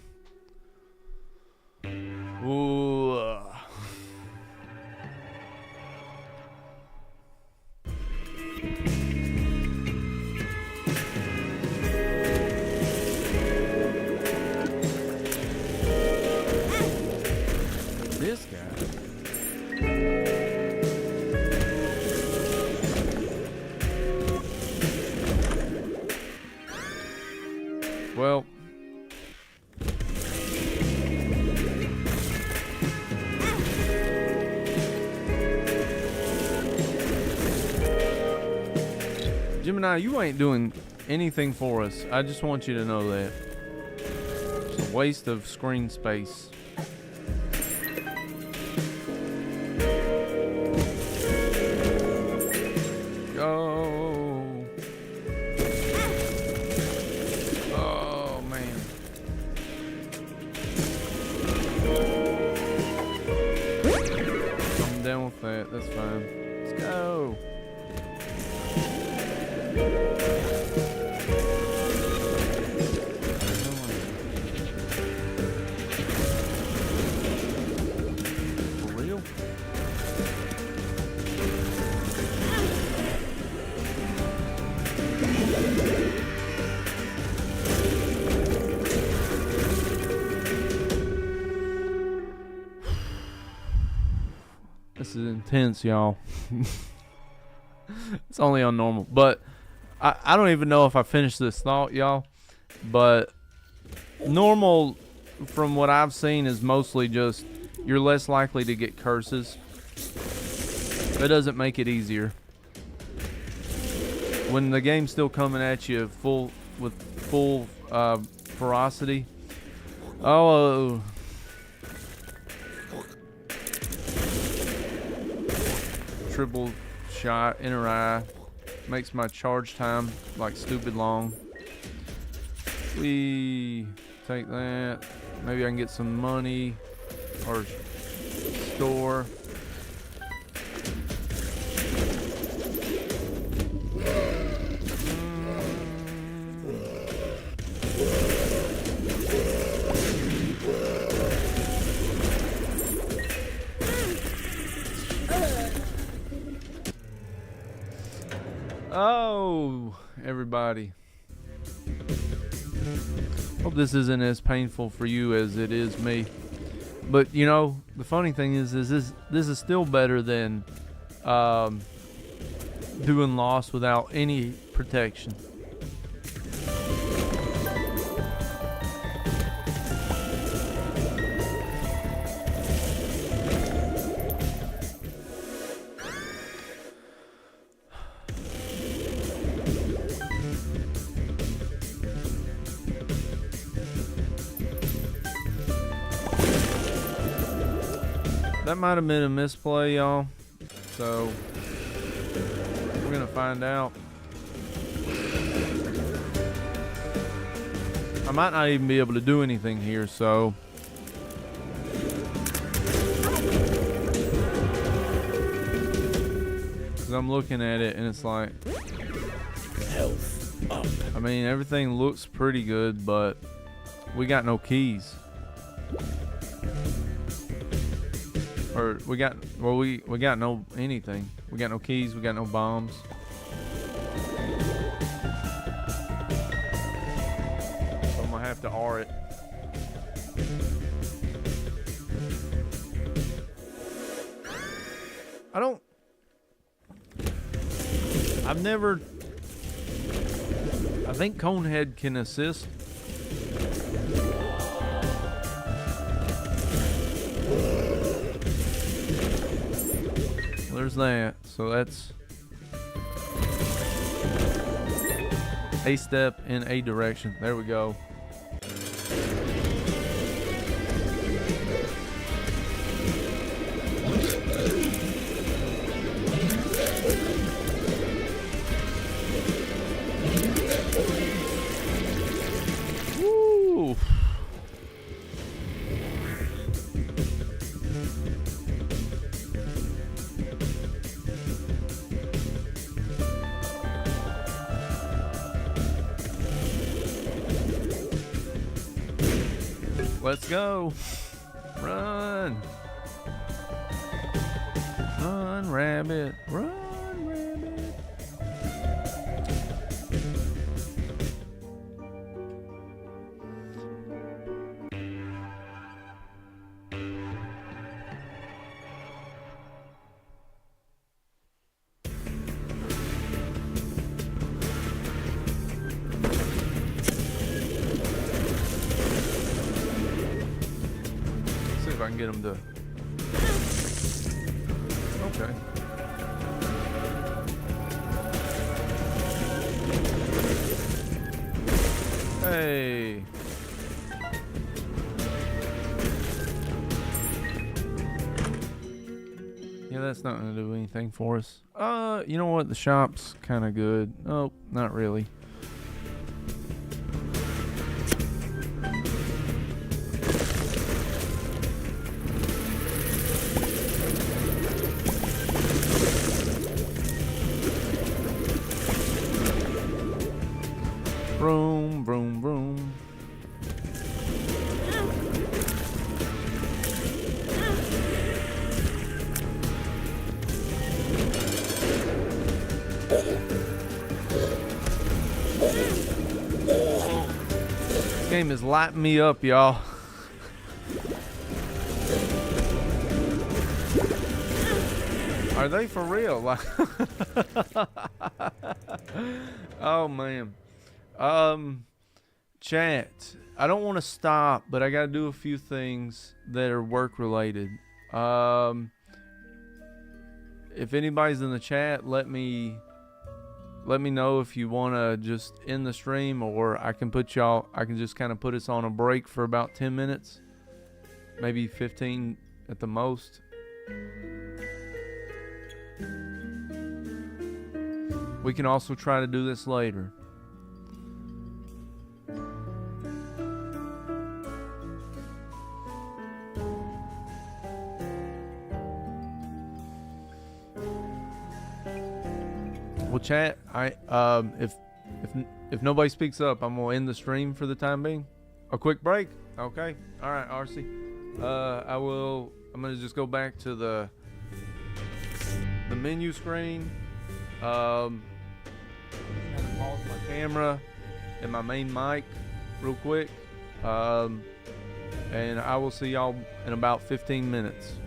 Ooh. This guy. Well, Gemini, you ain't doing anything for us. I just want you to know that. It's a waste of screen space. Go. Oh, man. I'm down with that. That's fine. Let's go. For real? This is intense, y'all. It's only on normal, but I don't even know if I finished this thought, y'all, but Normal, from what I've seen, is mostly just you're less likely to get curses. That doesn't make it easier. When the game's still coming at you with full ferocity. Oh. Triple shot, inner eye. Makes my charge time like stupid long. We take that. Maybe I can get some money or store. Oh, everybody. Hope this isn't as painful for you as it is me. But you know, the funny thing is this is still better than doing Lost without any protection. That might have been a misplay, y'all. So we're gonna find out. I might not even be able to do anything here, so because I'm looking at it and it's like health up. I mean, everything looks pretty good, but we got no keys. Or we got no anything. We got no keys, we got no bombs. So I'm gonna have to R it. I think Conehead can assist. There's that. So that's a step in a direction. There we go. Woo! Let's go. Run. Run, rabbit. Run, rabbit. I can get him to. Okay. Hey. Yeah, that's not gonna do anything for us. You know what? The shop's kind of good. Oh, not really. Vroom, vroom, vroom. This game is lighting me up, y'all. Are they for real? Like, oh man. Chat. I don't want to stop, but I got to do a few things that are work related. If anybody's in the chat, let me know if you want to just end the stream, or I can just kind of put us on a break for about 10 minutes, maybe 15 at the most. We can also try to do this later. Well, chat, if nobody speaks up, I'm gonna end the stream for the time being. A quick break. Okay. All right, RC. I'm gonna just go back to the menu screen. Kind of pause my camera and my main mic real quick. And I will see y'all in about 15 minutes.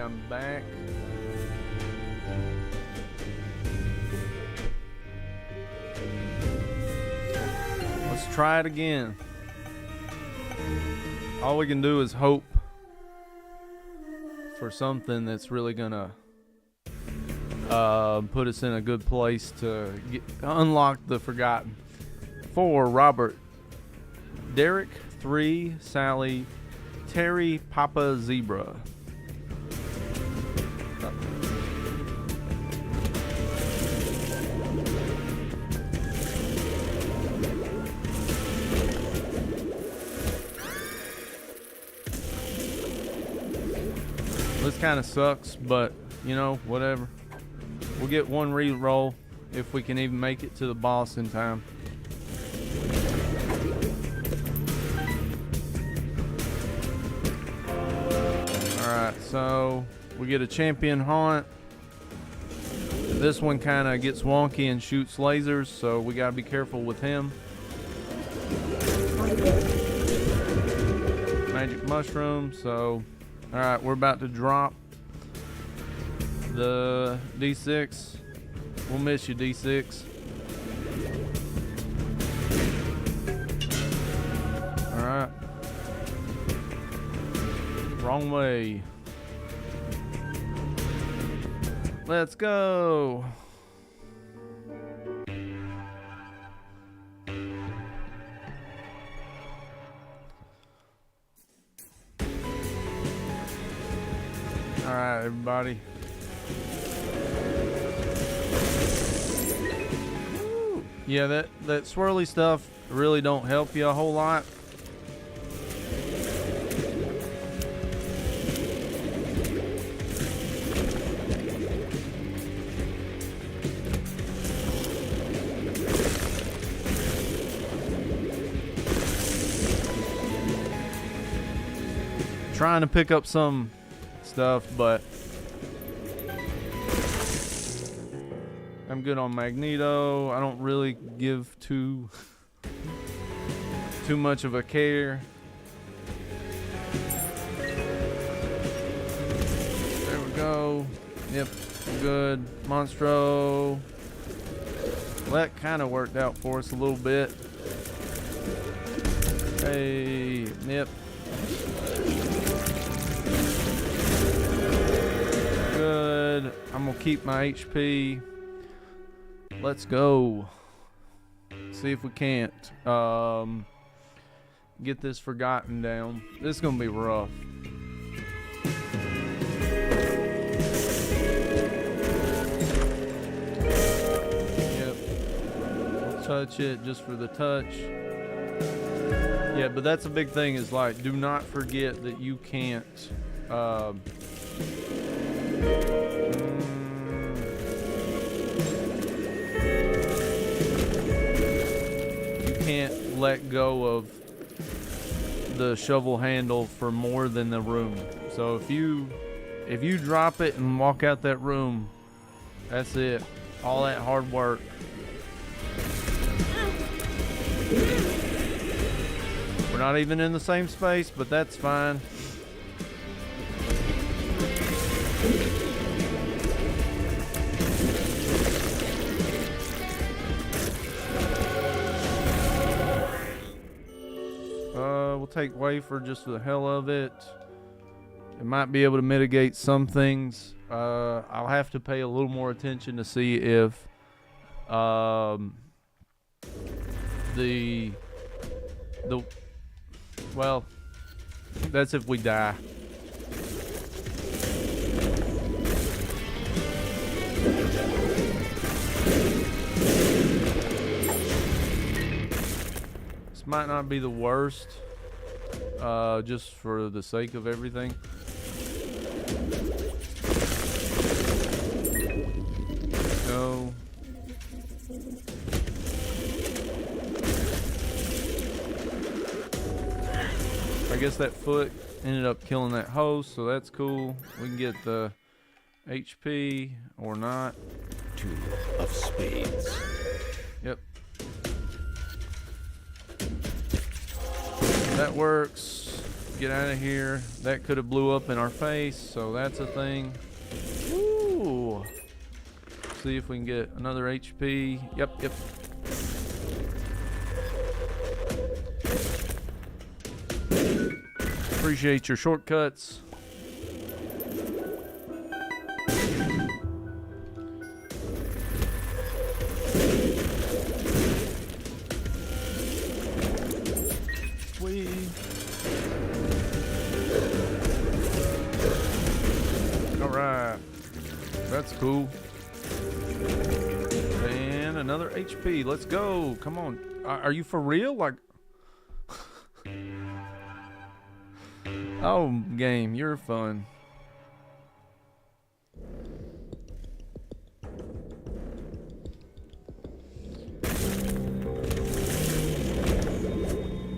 I'm back. Let's try it again. All we can do is hope for something that's really gonna put us in a good place to unlock the Forgotten. 4, Robert, Derek, 3, Sally, Terry, Papa Zebra. This kind of sucks, but you know, whatever. We'll get one re-roll if we can even make it to the boss in time. Alright, so we get a champion haunt. This one kind of gets wonky and shoots lasers, so we gotta be careful with him. Magic mushroom, so alright, we're about to drop the D6. We'll miss you, D6. Alright. Wrong way. Let's go. Alright, everybody. Woo. Yeah, that swirly stuff really don't help you a whole lot. Trying to pick up some stuff, but I'm good on Magneto. I don't really give too much of a care. There we go. Yep, good. Monstro. Well, that kind of worked out for us a little bit. Hey, yep. Good. I'm gonna keep my HP. Let's go. See if we can't get this Forgotten down. This is gonna be rough. Yep. We'll touch it just for the touch. Yeah, but that's a big thing, is like, do not forget that you can't can't let go of the shovel handle for more than the room. So if you drop it and walk out that room, that's it. All that hard work. We're not even in the same space, but that's fine. We'll take wafer just for the hell of it. It might be able to mitigate some things. I'll have to pay a little more attention to see if well, that's if we die. This might not be the worst, just for the sake of everything. Go. I guess that foot ended up killing that host, so that's cool. We can get the HP or not. 2 of spades. Yep. That works. get out of here. That could have blew up in our face, so that's a thing. Ooh. See if we can get another HP. Yep. Appreciate your shortcuts. Alright. That's cool. And another HP. Let's go. Come on. Are you for real? Like... Oh, game. You're fun.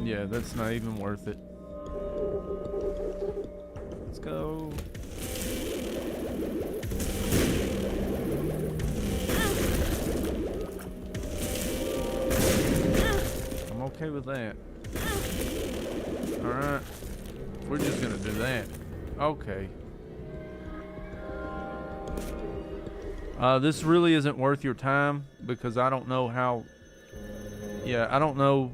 Yeah, that's not even worth it. Let's go. I'm okay with that. Alright. We're just gonna do that. Okay. This really isn't worth your time because I don't know how... Yeah, I don't know...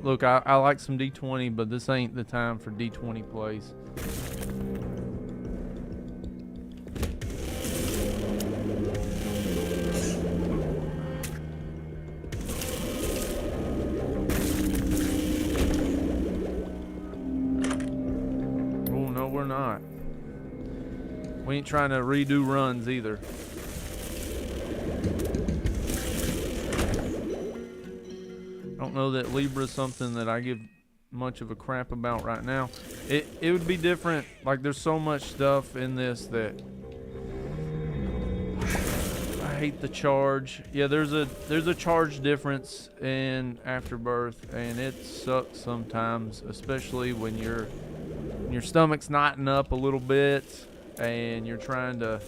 Look, I like some D20, but this ain't the time for D20 plays. Oh, no, we're not. We ain't trying to redo runs either. I don't know that Libra's something that I give much of a crap about right now. It would be different. Like, there's so much stuff in this that I hate the charge. Yeah, there's a charge difference in Afterbirth, and it sucks sometimes, especially when your stomach's knotting up a little bit and you're trying to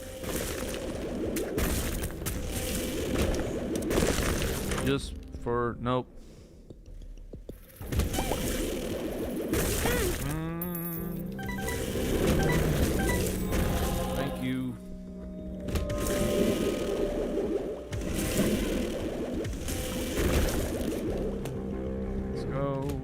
just for nope. Thank you. Let's go.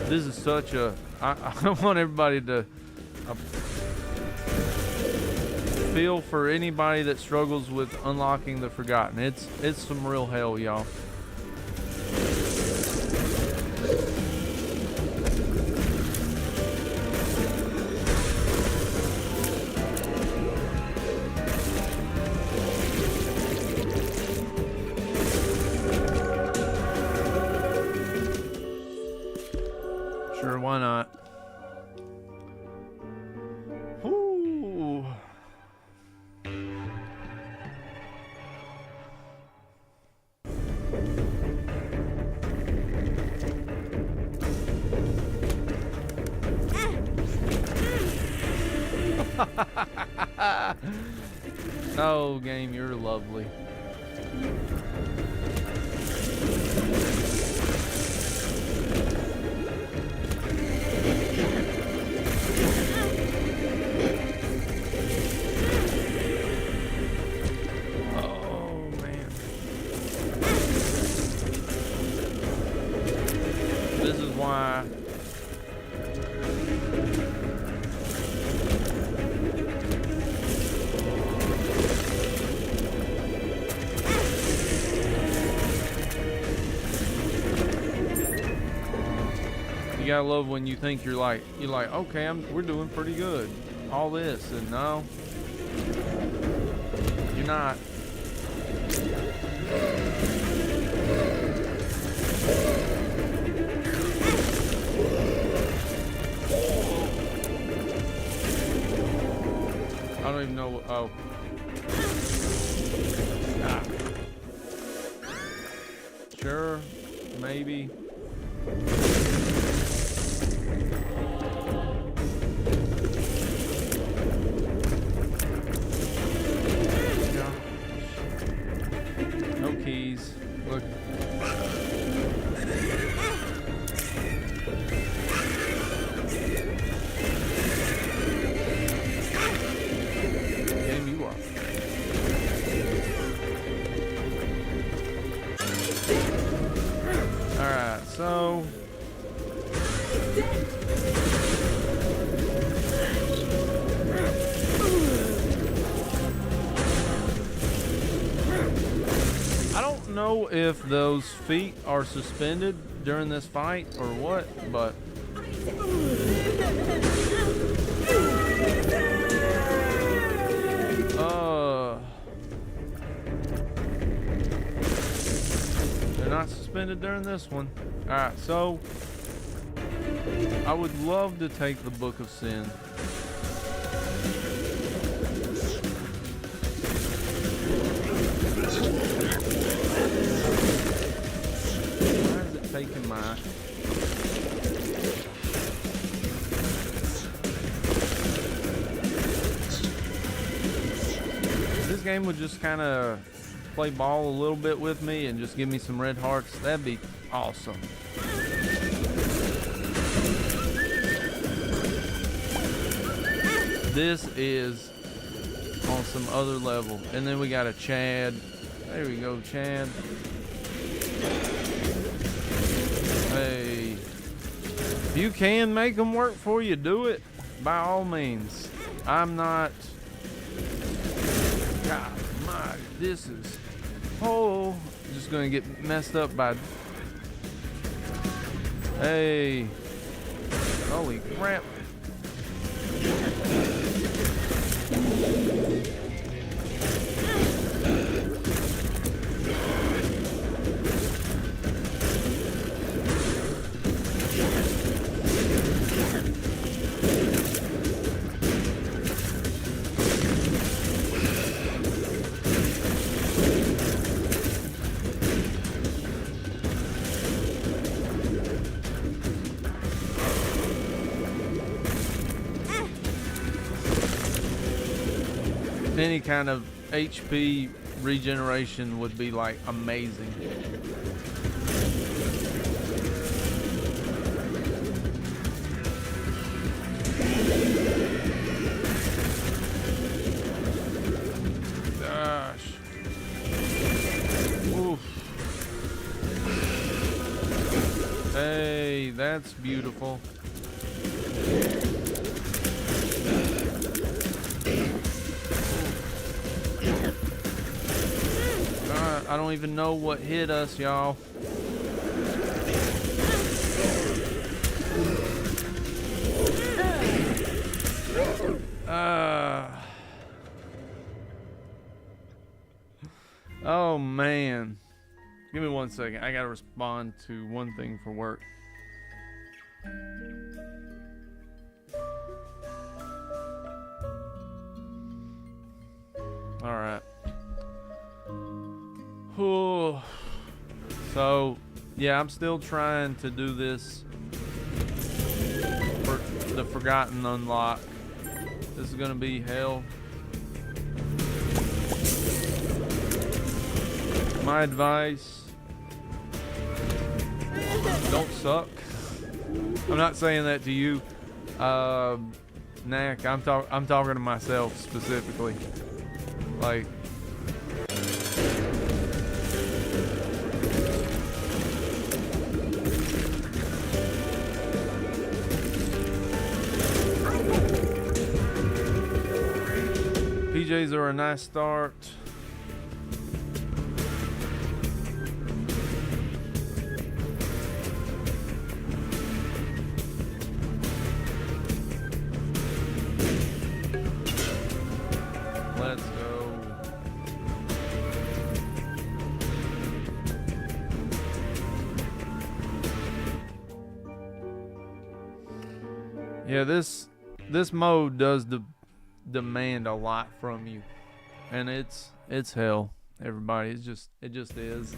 This is such a... I want everybody to... feel for anybody that struggles with unlocking the Forgotten. It's some real hell, y'all. Sure, why not? Ooh. Oh, game, you're lovely. Oh, man. This is why... You gotta love when you think you're like, okay, we're doing pretty good. All this, and no, you're not. I don't even know what, oh. Ah. Sure, maybe. No keys. Look, know if those feet are suspended during this fight or what, but they're not suspended during this one. Alright, so I would love to take the Book of Sin. Why is it taking my... This game would just kind of play ball a little bit with me and just give me some red hearts. That'd be awesome. This is on some other level. And then we got a Chad. There we go, Chad. Hey, if you can make them work for you, do it by all means. I'm not... God my, this is... Oh, just gonna get messed up by... Hey. Holy crap. Any kind of HP regeneration would be like amazing. Gosh. Oof. Hey, that's beautiful. I don't even know what hit us, y'all. Oh man. Give me 1 second. I gotta respond to one thing for work. All right. Whew. So, yeah, I'm still trying to do this for the Forgotten Unlock. This is gonna be hell. My advice: don't suck. I'm not saying that to you, Knack. I'm talking to myself specifically. Like, PJs are a nice start. Let's go. Yeah, this mode does demand a lot from you, and it's hell, everybody. It just is.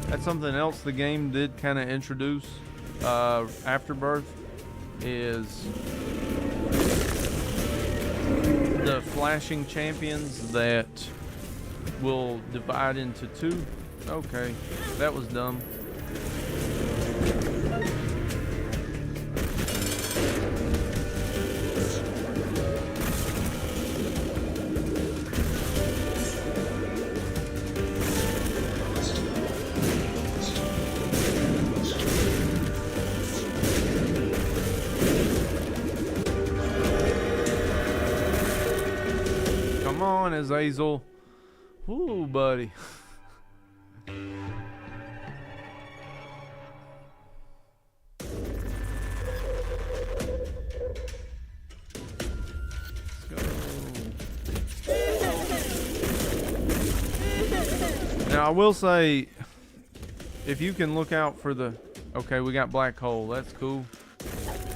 That's something else the game did kind of introduce. Afterbirth is the flashing champions that will divide into two. Okay, that was dumb. Come on, Azazel. Ooh, buddy. Now I will say, if you can look out for the, okay, we got black hole. That's cool.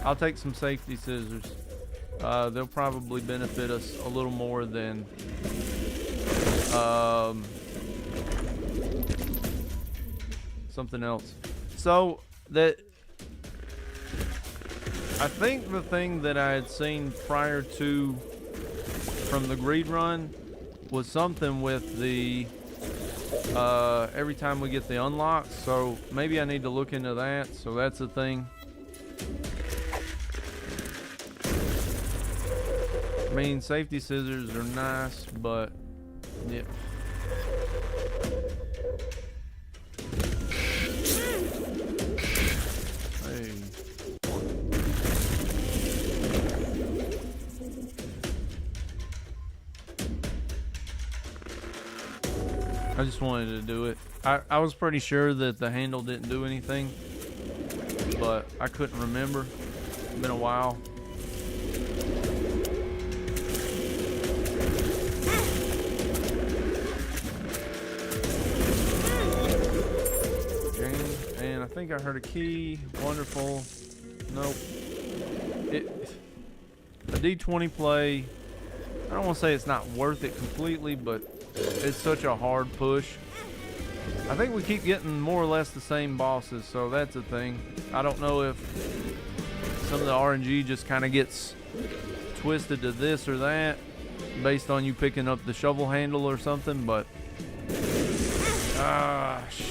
I'll take some safety scissors. They'll probably benefit us a little more than something else. So that, I think the thing that I had seen prior to from the greed run was something with the every time we get the unlocks, so maybe I need to look into that. So that's the thing. I mean, safety scissors are nice, but yeah. Hey. I just wanted to do it. I was pretty sure that the handle didn't do anything, but I couldn't remember. It's been a while. Okay, and I think I heard a key. Wonderful. Nope. A D20 play, I don't want to say it's not worth it completely, but it's such a hard push. I think we keep getting more or less the same bosses, so that's a thing. I don't know if some of the RNG just kind of gets twisted to this or that based on you picking up the shovel handle or something, but gosh.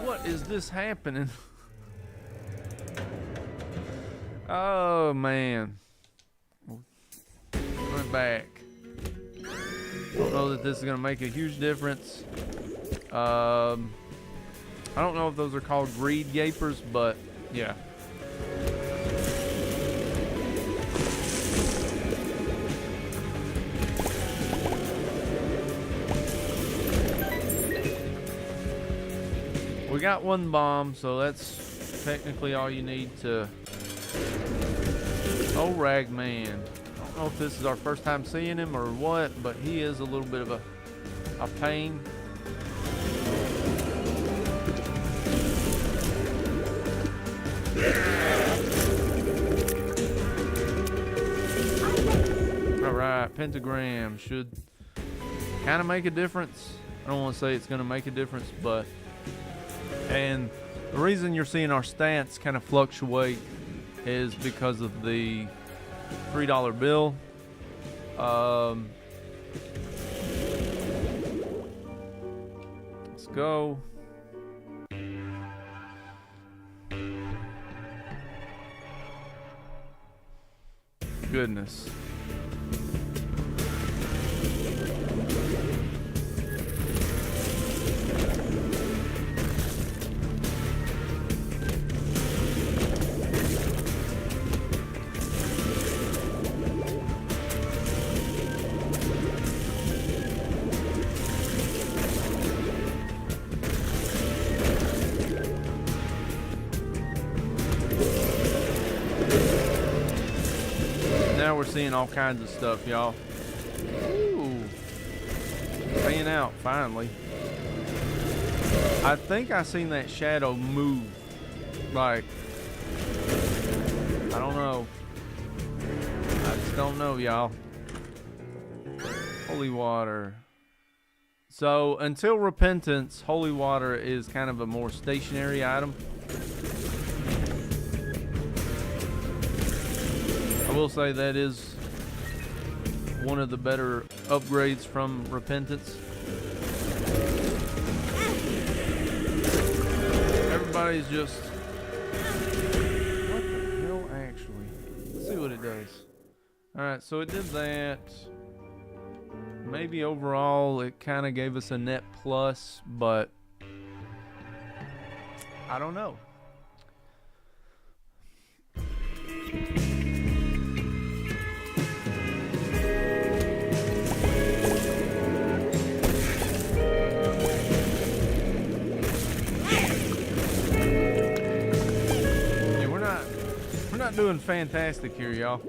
What is this happening? Oh man. Went back. Don't know that this is gonna make a huge difference. I don't know if those are called greed gapers, but yeah. We got one bomb, so that's technically all you need to... Oh, Ragman. I don't know if this is our first time seeing him or what, but he is a little bit of a pain. Alright, pentagram should kind of make a difference. I don't want to say it's going to make a difference, but... And the reason you're seeing our stats kind of fluctuate is because of the $3 bill. Let's go. Goodness. Now we're seeing all kinds of stuff, y'all. Ooh. Paying out, finally. I think I seen that shadow move. Like, I don't know. I just don't know, y'all. Holy water. So, until repentance, holy water is kind of a more stationary item. I will say that is one of the better upgrades from repentance. Everybody's just... What the hell, actually? Let's see what it does. Alright, so it did that. maybe overall it kind of gave us a net plus, but I don't know. Yeah, we're not doing fantastic here, y'all.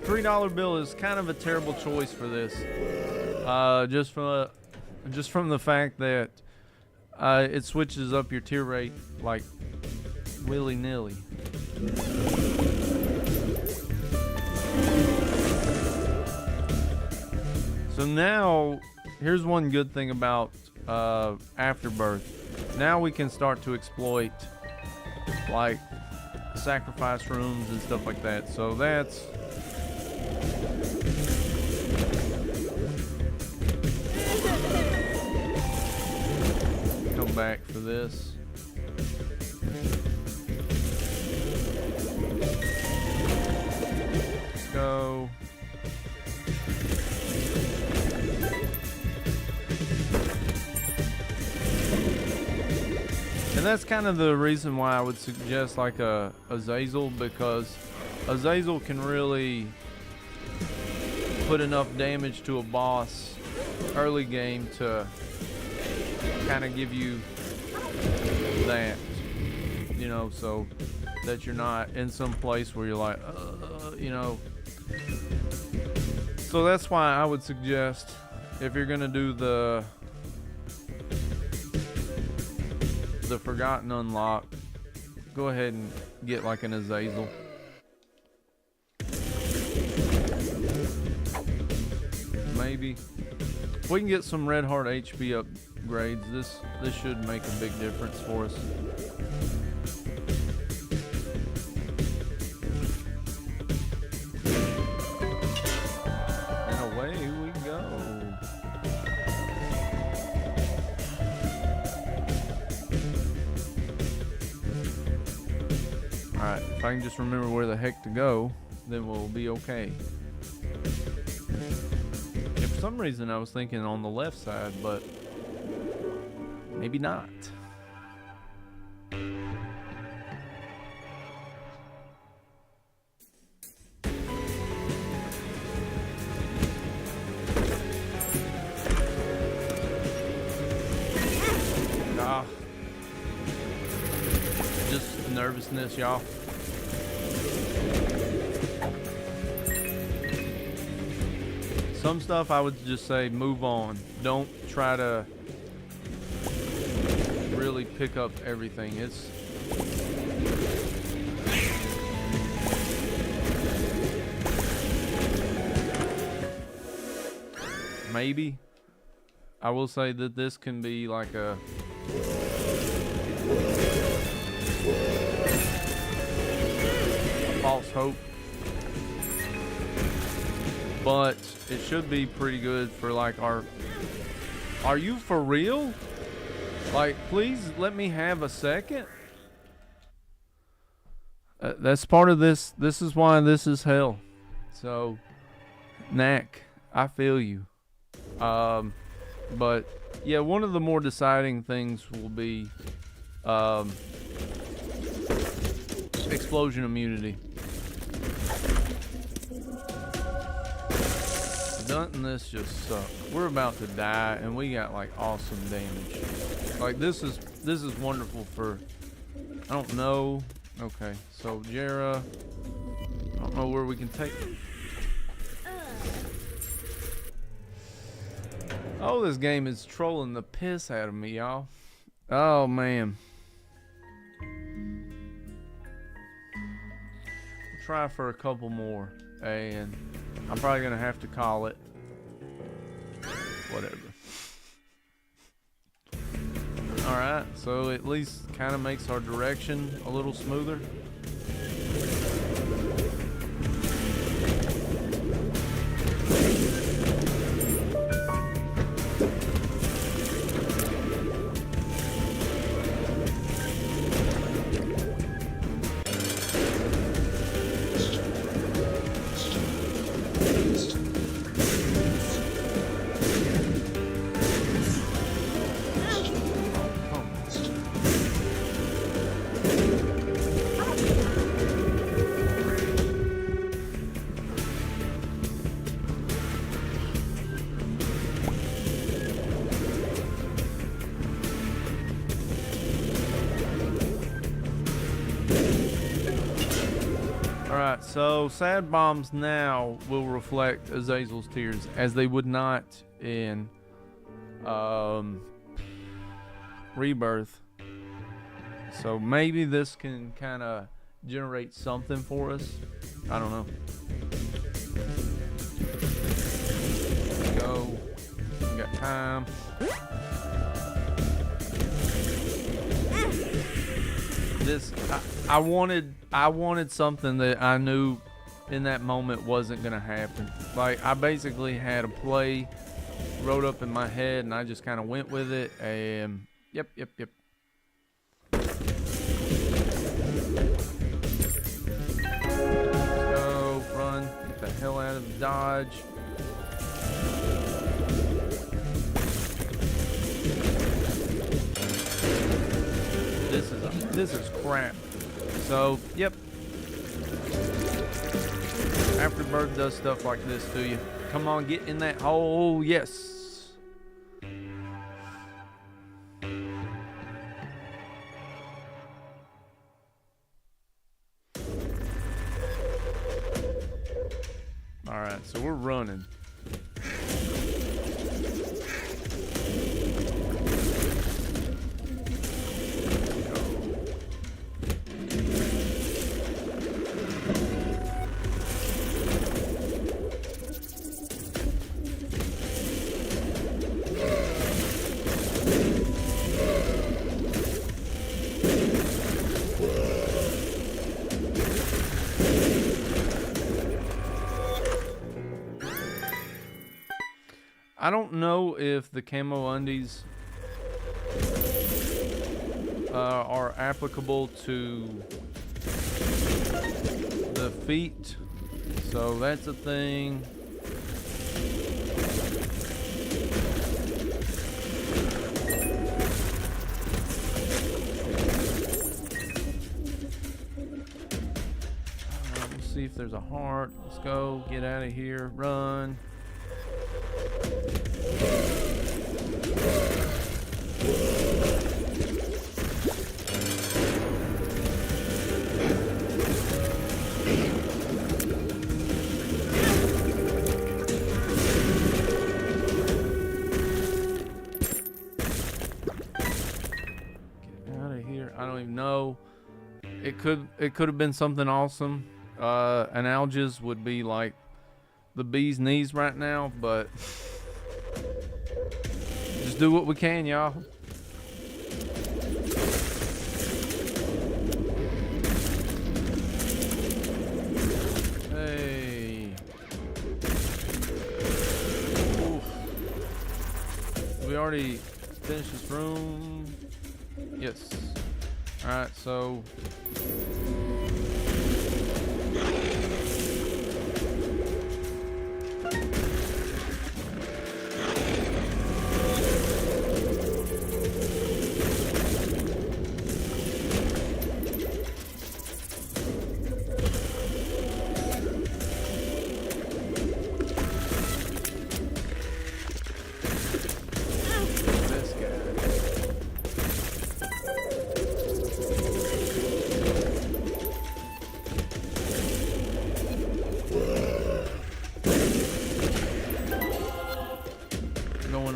$3 bill is kind of a terrible choice for this. Just from the fact that it switches up your tier rate like willy-nilly. So now, here's one good thing about Afterbirth. Now we can start to exploit like sacrifice rooms and stuff like that. So that's come back for this. Let's go. And that's kind of the reason why I would suggest like a Azazel, because Azazel can really put enough damage to a boss early game to kind of give you that, you know, so that you're not in some place where you're like, you know. So that's why I would suggest, if you're gonna do the Forgotten unlock, go ahead and get like an Azazel. Maybe if we can get some red heart HP upgrades, this should make a big difference for us. And away we go. Alright, if I can just remember where the heck to go, then we'll be okay. Yeah, for some reason I was thinking on the left side, but maybe not. Just nervousness, y'all. Some stuff I would just say move on. Don't try to really pick up everything. It's maybe I will say that this can be like a false hope, but it should be pretty good for like our. Are you for real? Like, please let me have a second. That's part of this. This is why this is hell. So, Knack, I feel you. But yeah, one of the more deciding things will be explosion immunity. Doesn't this just suck? We're about to die and we got like awesome damage. Like this is wonderful for, I don't know. Okay, so Jera, I don't know where we can take. Oh, this game is trolling the piss out of me, y'all. Oh man. try for a couple more, and I'm probably gonna have to call it. Whatever. Alright, so at least kind of makes our direction a little smoother. Alright, so sad bombs now will reflect Azazel's tears, as they would not in Rebirth. So maybe this can kind of generate something for us. I don't know. Let's go. We got time. This I wanted something that I knew in that moment wasn't gonna happen. Like, I basically had a play wrote up in my head and I just kind of went with it, and yep. Let's go, run, get the hell out of the dodge. This is crap. So, yep. Afterbirth does stuff like this to you. Come on, get in that hole. Yes. Alright, so we're running. I don't know if the camo undies are applicable to the feet, so that's a thing. We'll see if there's a heart. Let's go, get out of here, run. I don't even know. It could have been something awesome. Analgias would be like the bee's knees right now, but just do what we can, y'all. Hey. Oof. We already finished this room. Yes. Alright, so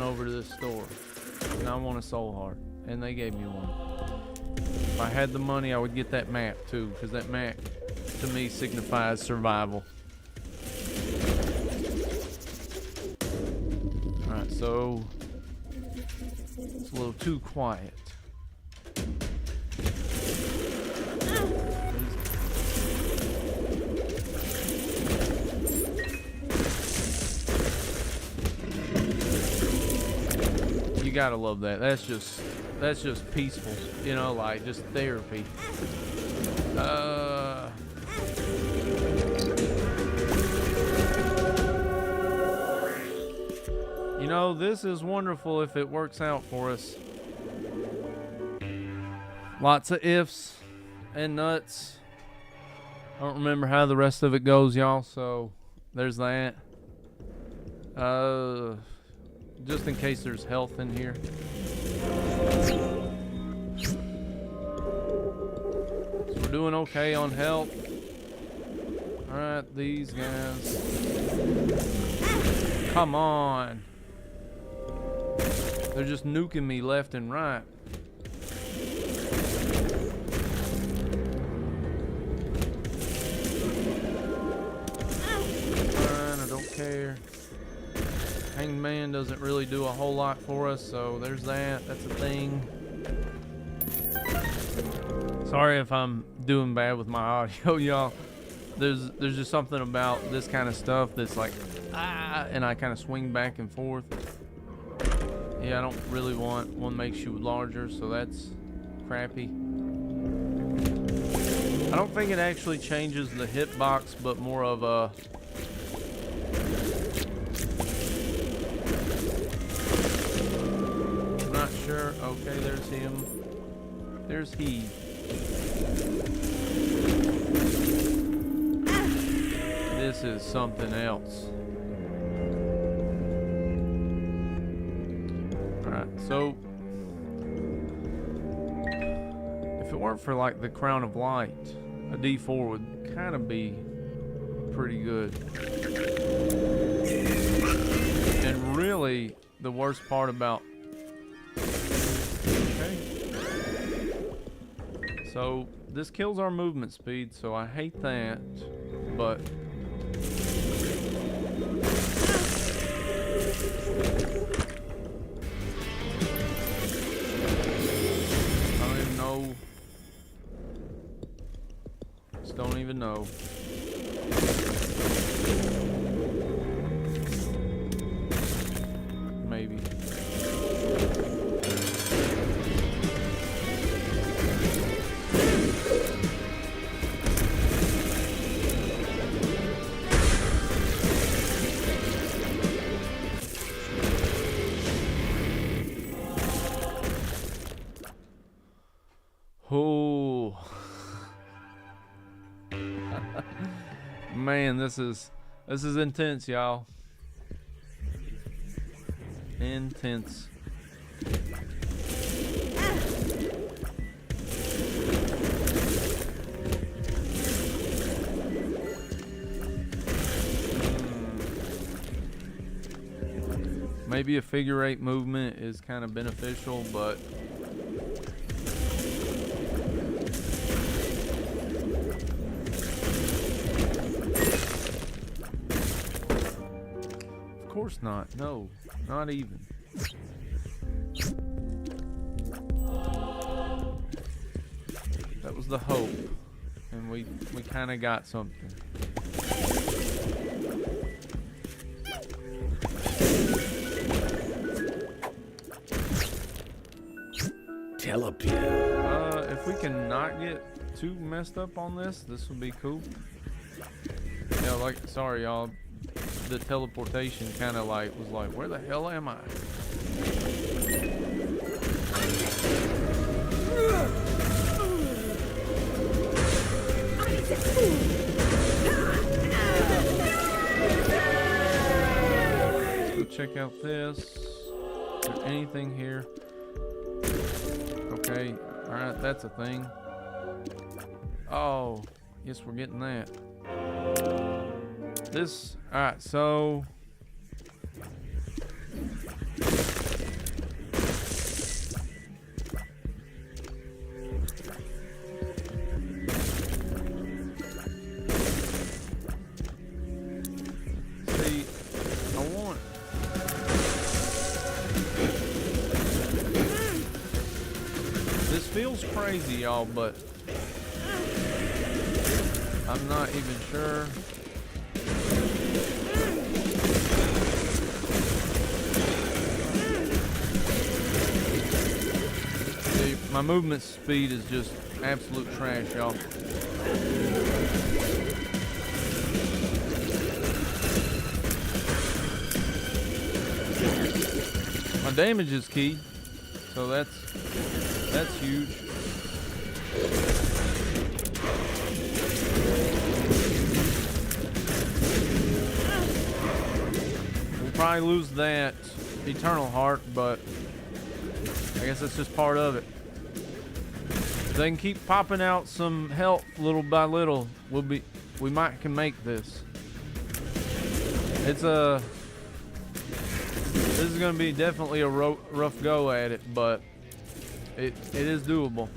over to this store, and I want a soul heart, and they gave me one. If I had the money, I would get that map too, because that map to me signifies survival. Alright, so it's a little too quiet. You gotta love that. That's just peaceful, you know, like just therapy. You know, this is wonderful if it works out for us. Lots of ifs and nuts. I don't remember how the rest of it goes, y'all, so there's that. Just in case there's health in here. So we're doing okay on health. Alright, these guys. Come on. They're just nuking me left and right. Fine, I don't care. Hanged Man doesn't really do a whole lot for us, so there's that. That's a thing. Sorry if I'm doing bad with my audio, y'all. There's just something about this kind of stuff that's like, and I kind of swing back and forth. Yeah, I don't really want one makes you larger, so that's crappy. I don't think it actually changes the hitbox, but more of a... Not sure. Okay, there's him. There's he. This is something else. Alright, so if it weren't for like the Crown of Light, a D4 would kind of be pretty good. And really, the worst part about... Okay. So, this kills our movement speed, so I hate that, but... I don't even know. Just don't even know. Maybe. Oh. Man, this is intense, y'all. Intense. Maybe a figure eight movement is kind of beneficial, but of course not. No, not even. That was the hope, and we kind of got something. Telepure. If we can not get too messed up on this would be cool. Yeah, like, sorry y'all, the teleportation kind of like was like, where the hell am I? Let's go check out this. Is there anything here? Okay, alright, that's a thing. Oh, guess we're getting that. This, alright, so is crazy, y'all, but I'm not even sure. See, my movement speed is just absolute trash, y'all. My damage is key, so that's huge. We'll probably lose that eternal heart, but I guess that's just part of it. If they can keep popping out some health little by little, we can make this. This is going to be definitely a rough go at it, but it is doable.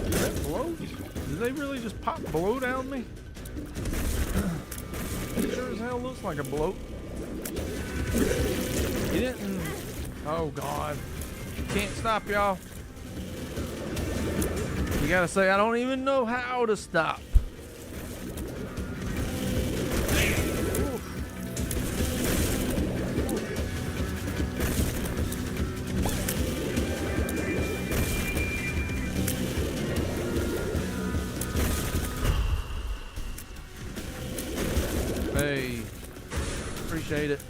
Is that bloat? Did they really just pop bloat out me? It sure as hell looks like a bloat. You didn't. Oh God. You can't stop, y'all. You gotta say, I don't even know how to stop. Hey, appreciate it.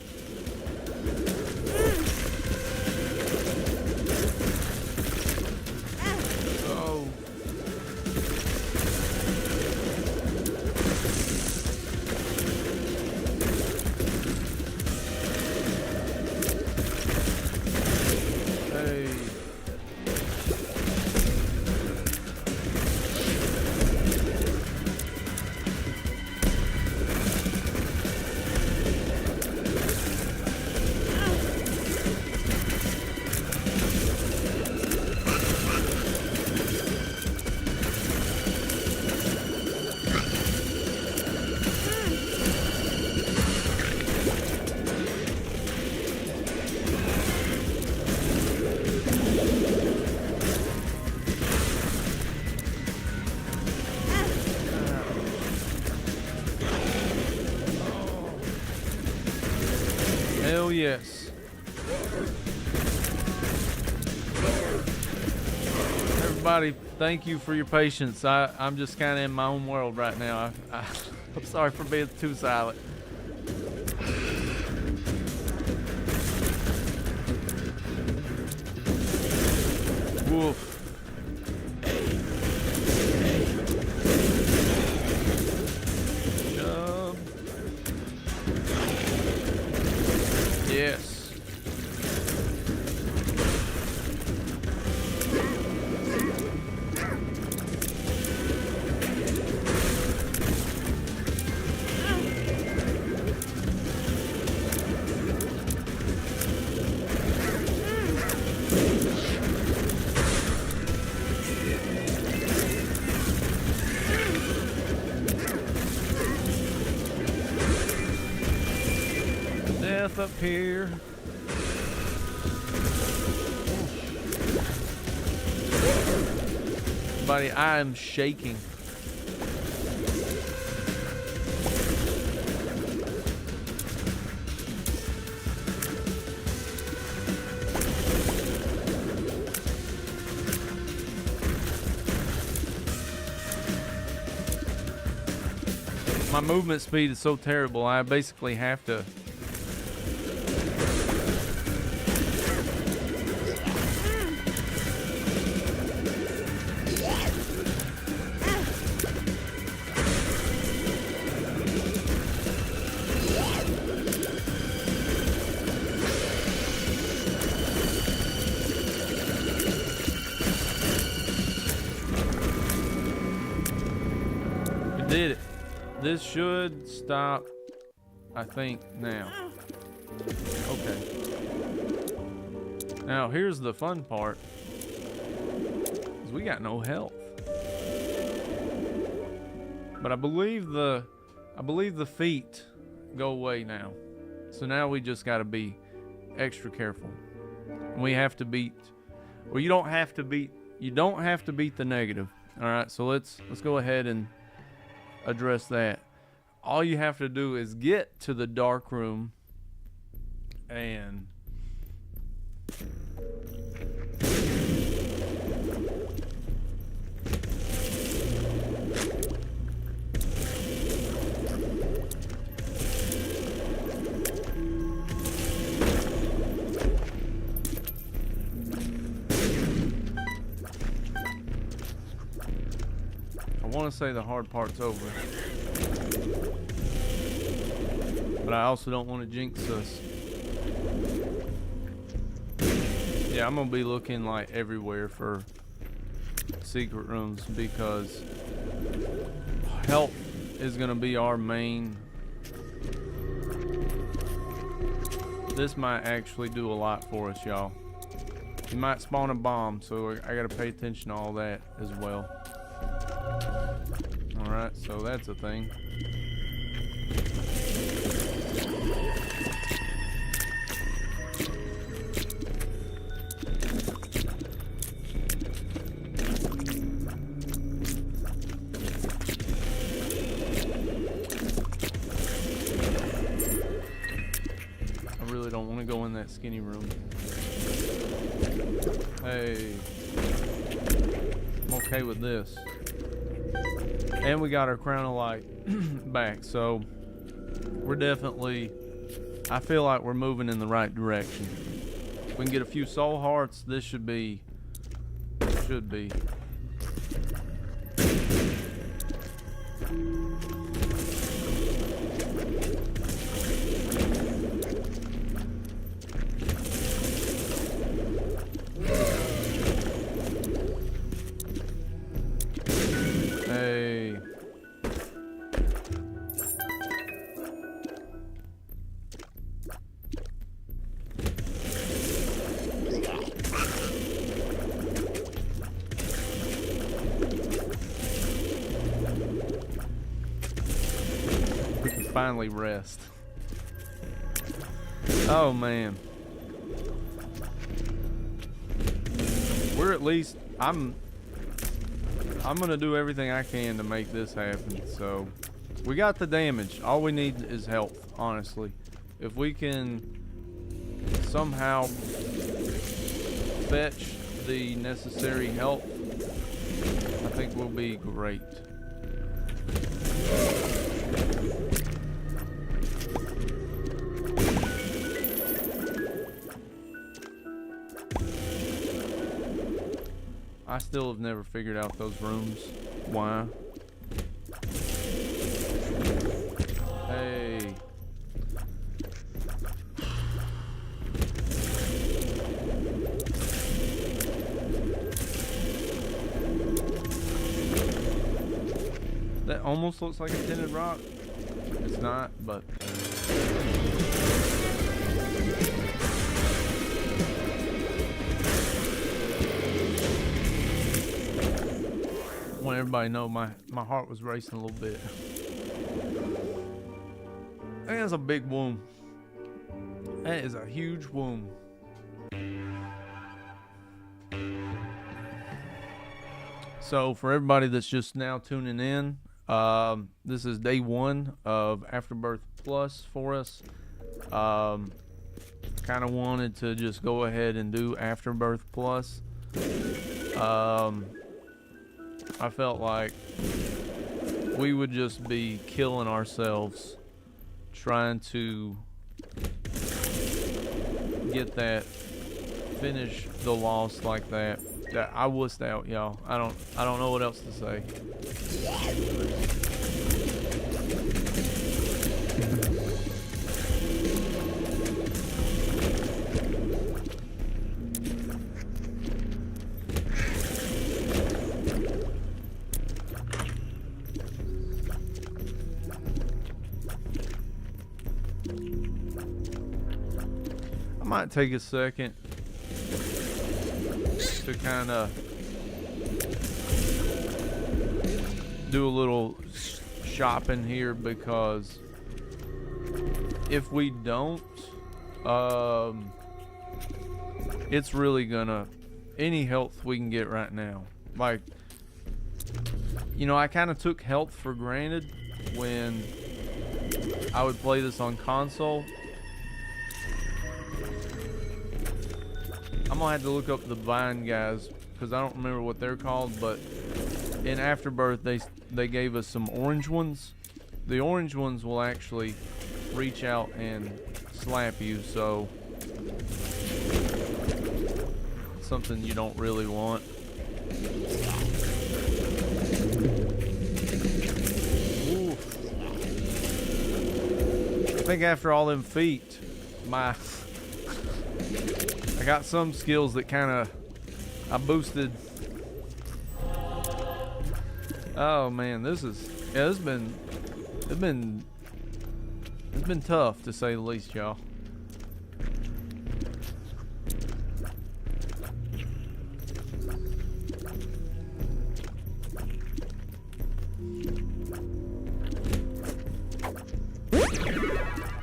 Hell yes. Everybody, thank you for your patience. I'm just kind of in my own world right now. I'm sorry for being too silent. Woof. Yes. Death up here. Buddy, I am shaking. My movement speed is so terrible, I basically have to. Did it. This should stop, I think, now. Okay. Now, here's the fun part. we got no health. But I believe the feet go away now. So now we just got to be extra careful. And we have to beat, or you don't have to beat the negative. All right, so let's go ahead and address that. All you have to do is get to the dark room and I want to say the hard part's over, but I also don't want to jinx us. Yeah, I'm gonna be looking like everywhere for secret rooms because health is gonna be our main. This might actually do a lot for us, y'all. You might spawn a bomb, so I gotta pay attention to all that as well. Alright, so that's a thing. I really don't want to go in that skinny room. Hey. I'm okay with this. And we got our crown of light back, so we're definitely, I feel like we're moving in the right direction. If we can get a few soul hearts, this should be. Hey. We can finally rest. Oh man. We're at least, I'm gonna do everything I can to make this happen. So we got the damage. All we need is health, honestly. If we can somehow fetch the necessary health, I think we'll be great. I still have never figured out those rooms. Why? Hey. That almost looks like a tinted rock. It's not, but... I want everybody to know my heart was racing a little bit. That is a big womb. That is a huge womb. So for everybody that's just now tuning in, this is day 1 of Afterbirth Plus for us. Kind of wanted to just go ahead and do Afterbirth Plus. I felt like we would just be killing ourselves trying to get that, finish the loss like that. I wussed out, y'all. I don't know what else to say. I might take a second to kind of do a little shopping here, because if we don't, it's really gonna, any health we can get right now, like, you know, I kind of took health for granted when I would play this on console. I'm gonna have to look up the Vine guys, because I don't remember what they're called, but in Afterbirth they gave us some orange ones. The orange ones will actually reach out and slap you, so it's something you don't really want. Ooh. I think after all them feet, I got some skills that kind of I boosted. Oh man, this is, yeah, it's been tough to say the least, y'all.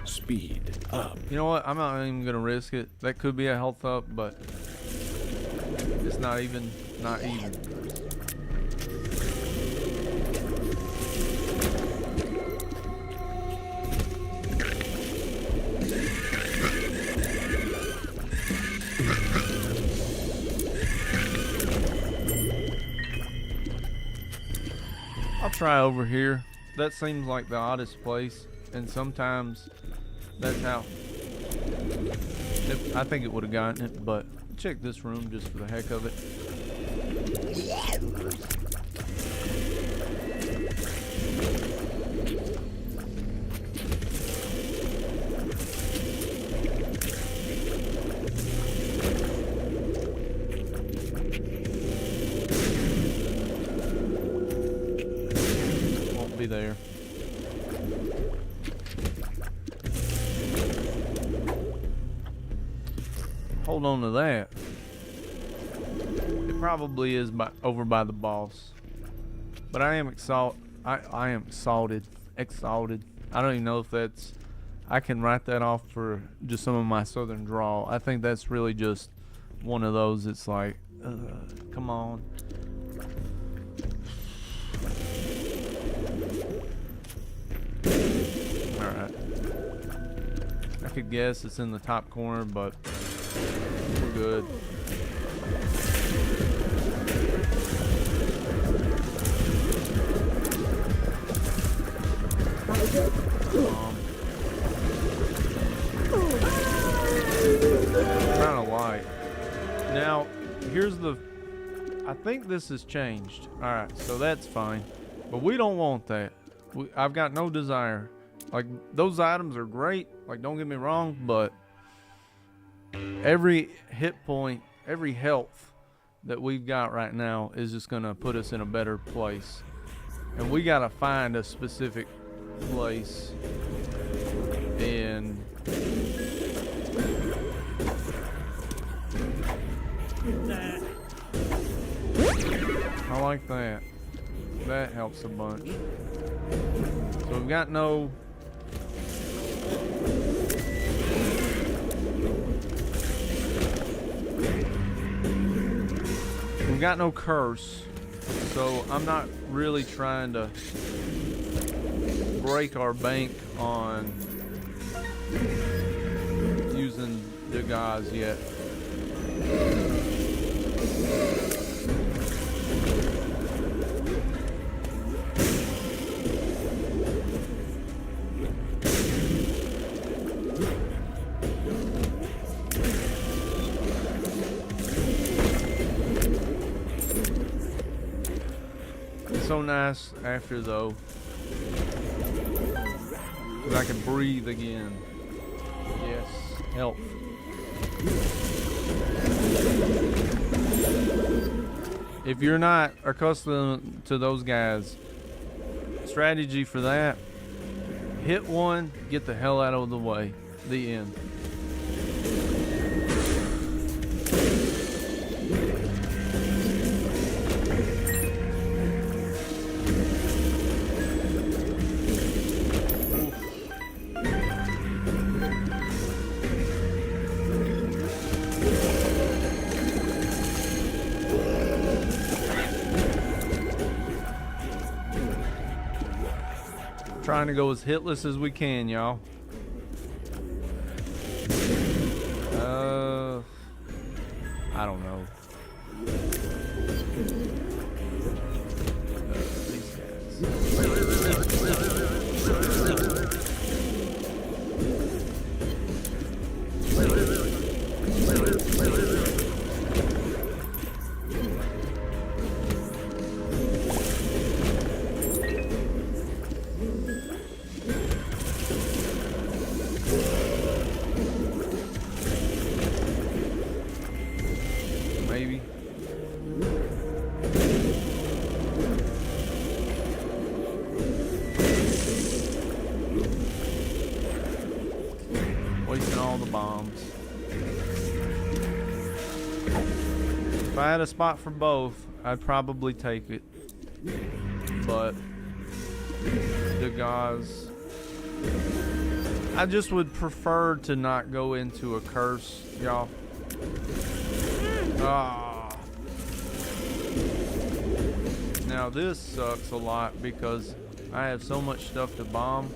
Speed up. You know what? I'm not even gonna risk it. That could be a health up, but it's not even. I'll try over here. That seems like the oddest place, and sometimes that's how. I think it would have gotten it, but check this room just for the heck of it. Won't be there. Hold on to that. It probably is over by the boss, but I am excited. I am excited. I don't even know if that's. I can write that off for just some of my southern drawl. I think that's really just one of those. It's like, come on. All right. I could guess it's in the top corner, but we're good. Kind of light. Now, here's the. I think this has changed. All right, so that's fine, but we don't want that. I've got no desire. Like, those items are great. Like, don't get me wrong, but every hit point, every health that we've got right now is just gonna put us in a better place, and we gotta find a specific place. And I like that. That helps a bunch. So we've got no. We've got no curse, so I'm not really trying to break our bank on using the guys yet. So nice after though, because I can breathe again. Yes, help. If you're not accustomed to those guys, strategy for that: hit one, get the hell out of the way. The end. Trying to go as hitless as we can, y'all. I don't know. These maybe. Wasting all the bombs. If I had a spot for both, I'd probably take it. But the guys, I just would prefer to not go into a curse, y'all. Ah. Now this sucks a lot because I have so much stuff to bomb.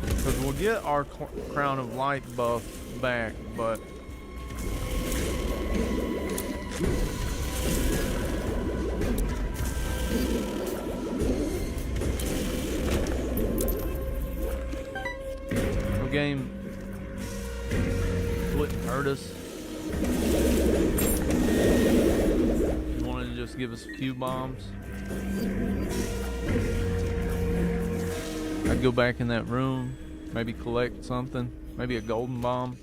Because we'll get our Crown of Light buff back, but no game wouldn't hurt us. You wanted to just give us a few bombs. I'd go back in that room, maybe collect something, maybe a golden bomb.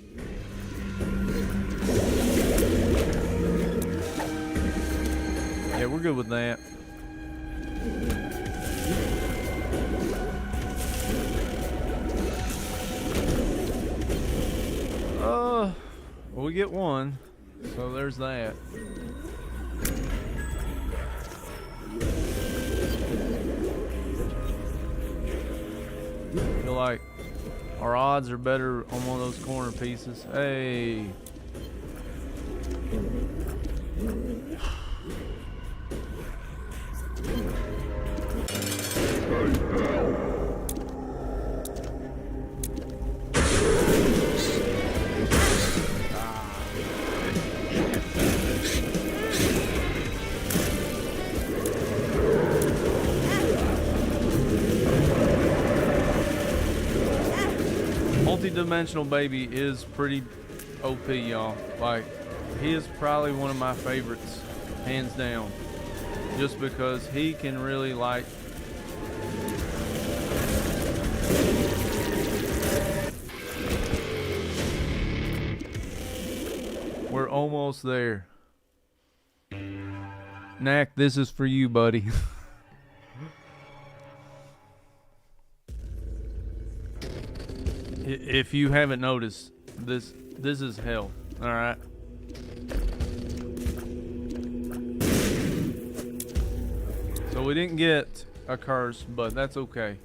Yeah, we're good with that. Well, we get one, so there's that. I feel like our odds are better on one of those corner pieces. Hey. Multi-dimensional baby is pretty OP, y'all. Like, he is probably one of my favorites, hands down. Just because he can really, like, we're almost there. Knack, this is for you, buddy. If you haven't noticed, this is hell. All right. So we didn't get a curse, but that's okay.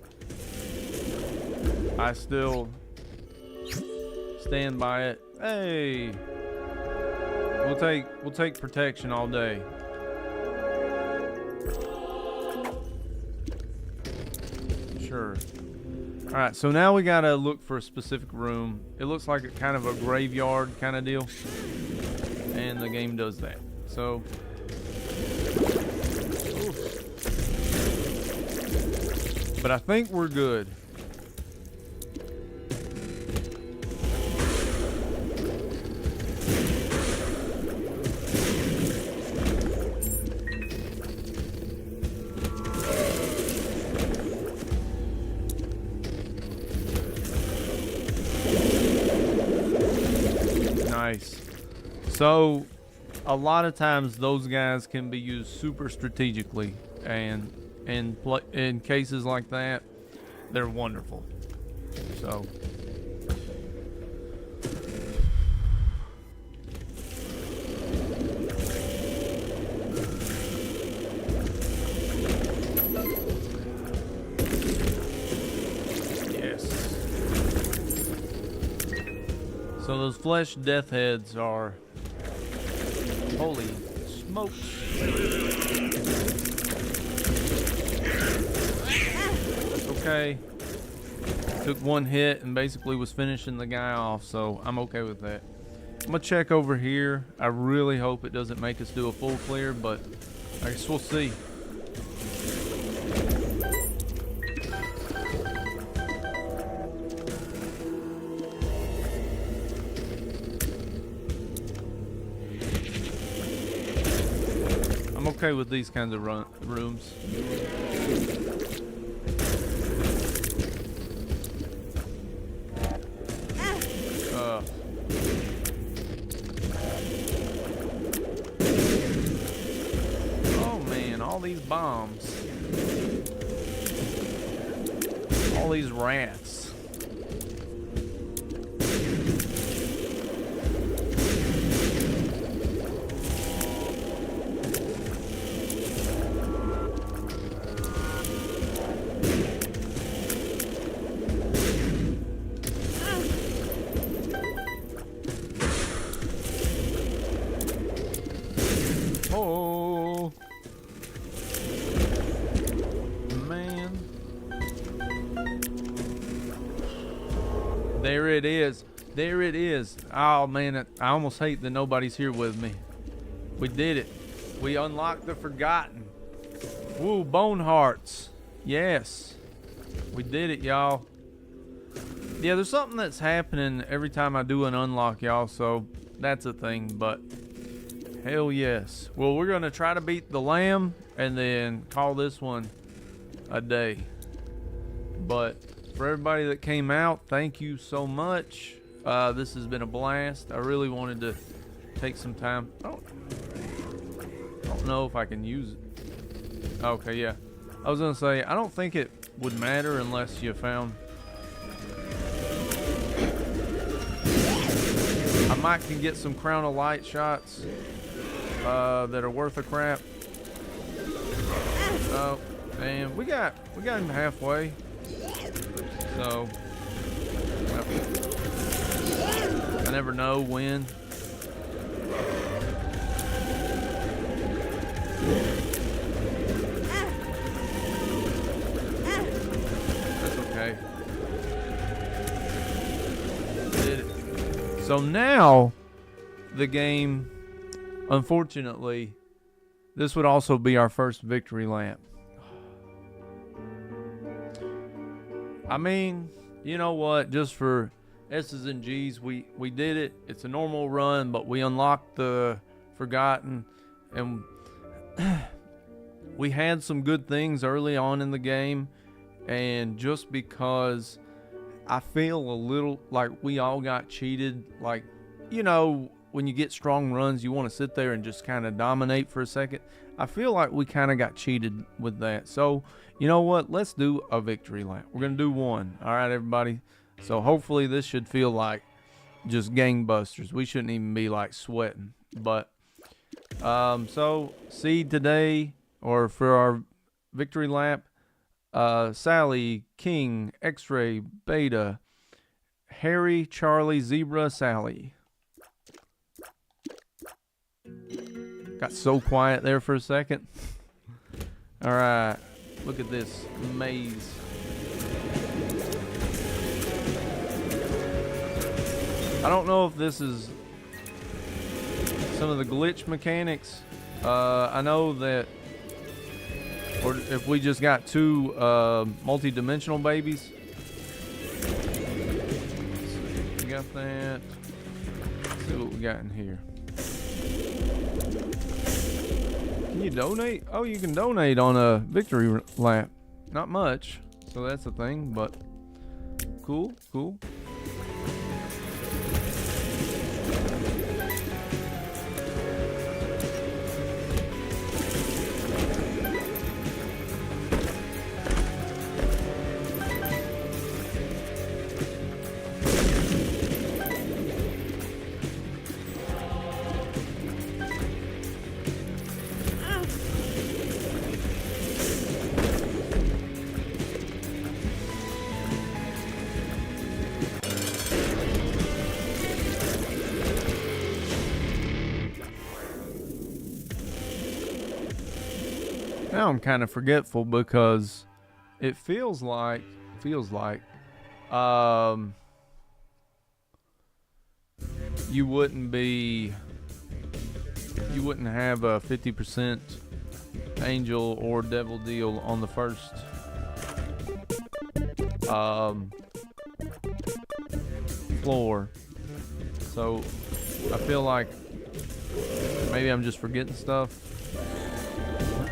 I still stand by it. Hey, we'll take protection all day. Sure. All right, so now we gotta look for a specific room. It looks like a kind of a graveyard kind of deal, and the game does that. So, but I think we're good. Nice. So a lot of times those guys can be used super strategically, and in cases like that, they're wonderful. So so those flesh death heads are Holy smokes. That's okay. Took one hit and basically was finishing the guy off, so I'm okay with that. I'm gonna check over here. I really hope it doesn't make us do a full clear, but I guess we'll see. I'm okay with these kinds of rooms. Oh man, all these bombs. All these rats. Oh man, there it is. There it is. Oh man, I almost hate that nobody's here with me. We did it. We unlocked the Forgotten. Woo, bone hearts. Yes, we did it, y'all. Yeah, there's something that's happening every time I do an unlock, y'all, so that's a thing, but hell yes. Well, we're gonna try to beat the lamb and then call this one a day. But for everybody that came out, thank you so much. This has been a blast. I really wanted to take some time. I don't know if I can use it. Okay, yeah. I was gonna say, I don't think it would matter unless you found. I might can get some Crown of Light shots that are worth a crap. Oh, and we got him halfway. So I never know when. That's okay. Did it. So now the game, unfortunately, this would also be our first victory lap. I mean, you know what? Just for S's and G's, we did it. It's a normal run, but we unlocked the Forgotten, and we had some good things early on in the game. And just because I feel a little like we all got cheated, like, you know, when you get strong runs, you want to sit there and just kind of dominate for a second. I feel like we kind of got cheated with that. So, you know what? Let's do a victory lap. We're going to do one. All right, everybody. So hopefully this should feel like just gangbusters. We shouldn't even be like sweating. But, so see today, or for our victory lap, Sally, King, X-Ray, Beta, Harry, Charlie, Zebra, Sally. Got so quiet there for a second. All right, look at this maze. I don't know if this is some of the glitch mechanics. I know that, or if we just got two multi-dimensional babies. We got that. Let's see what we got in here. Can you donate? Oh, you can donate on a victory lap. Not much, so that's a thing, but cool, cool. Now I'm kind of forgetful because it feels like you wouldn't have a 50% angel or devil deal on the first floor. So I feel like maybe I'm just forgetting stuff.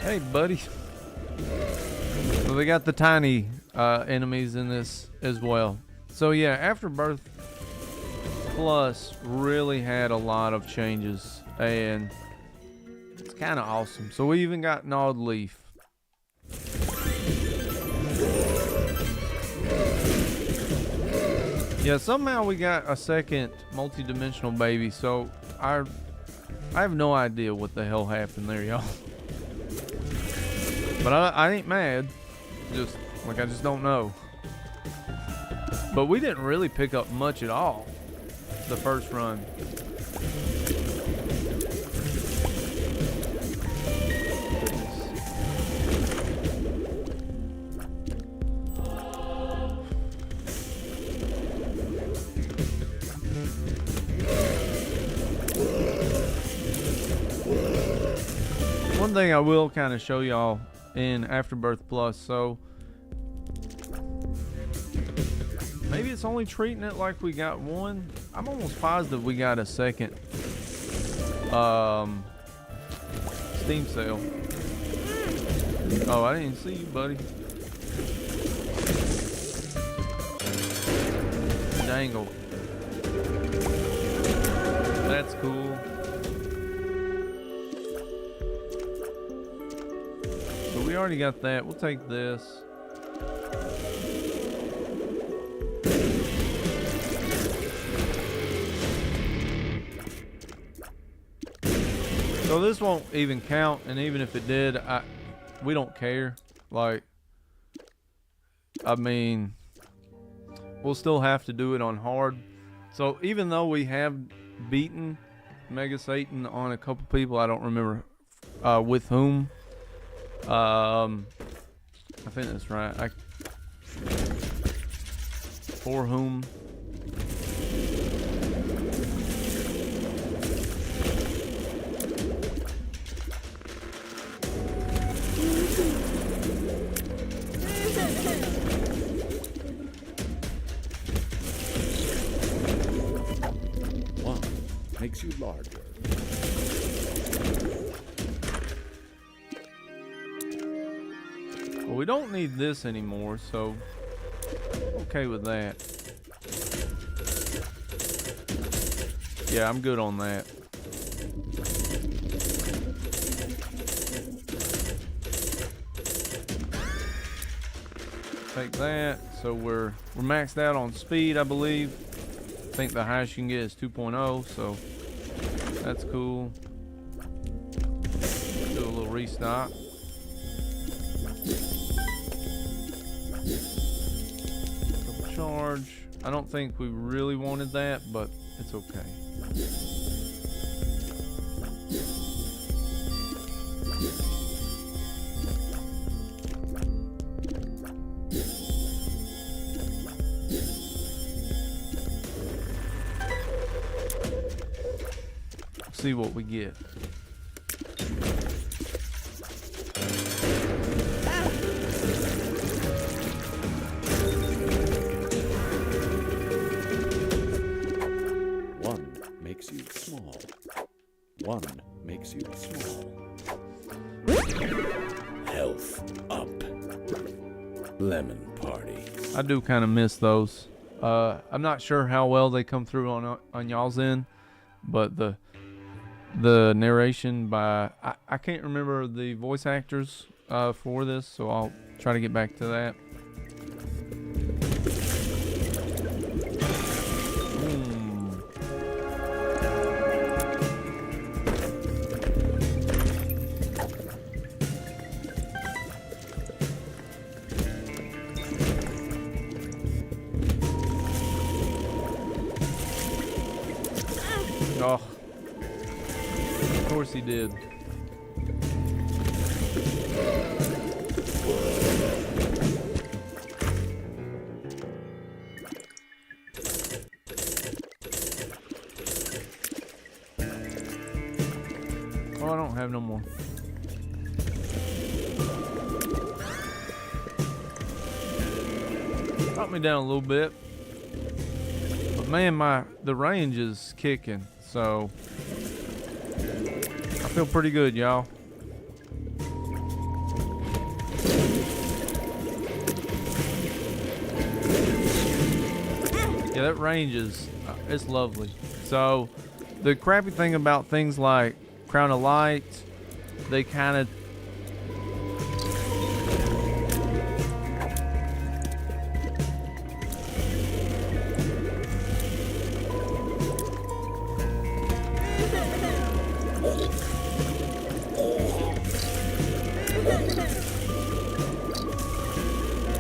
Hey, buddy. So they got the tiny enemies in this as well. So yeah, Afterbirth Plus really had a lot of changes, and it's kind of awesome. So we even got Gnawed Leaf. Yeah, somehow we got a second multi-dimensional baby. So I have no idea what the hell happened there, y'all. But I ain't mad. I just don't know. But we didn't really pick up much at all the first run. One thing I will kind of show y'all in Afterbirth Plus, so maybe it's only treating it like we got one. I'm almost positive we got a second Steam sale. Oh, I didn't see you, buddy. Dangle. That's cool. So we already got that. We'll take this. So this won't even count, and even if it did, we don't care. Like, I mean, we'll still have to do it on hard. So even though we have beaten Mega Satan on a couple people, I don't remember with whom. I think that's right. For whom? One makes you larger. Well, we don't need this anymore, so okay with that. Yeah, I'm good on that. Take that. So we're maxed out on speed, I believe. I think the highest you can get is 2.0, so that's cool. Do a little restock. Charge. I don't think we really wanted that, but it's okay. See what we get. Makes you small. One makes you small. Health up. Lemon party. I do kind of miss those. I'm not sure how well they come through on y'all's end, but the narration by I can't remember the voice actors for this, so I'll try to get back to that. Oh, of course he did. Oh, I don't have no more. Brought me down a little bit. But man, the range is kicking, so I feel pretty good, y'all. Yeah, that range is it's lovely. So the crappy thing about things like Crown of Light, they kind of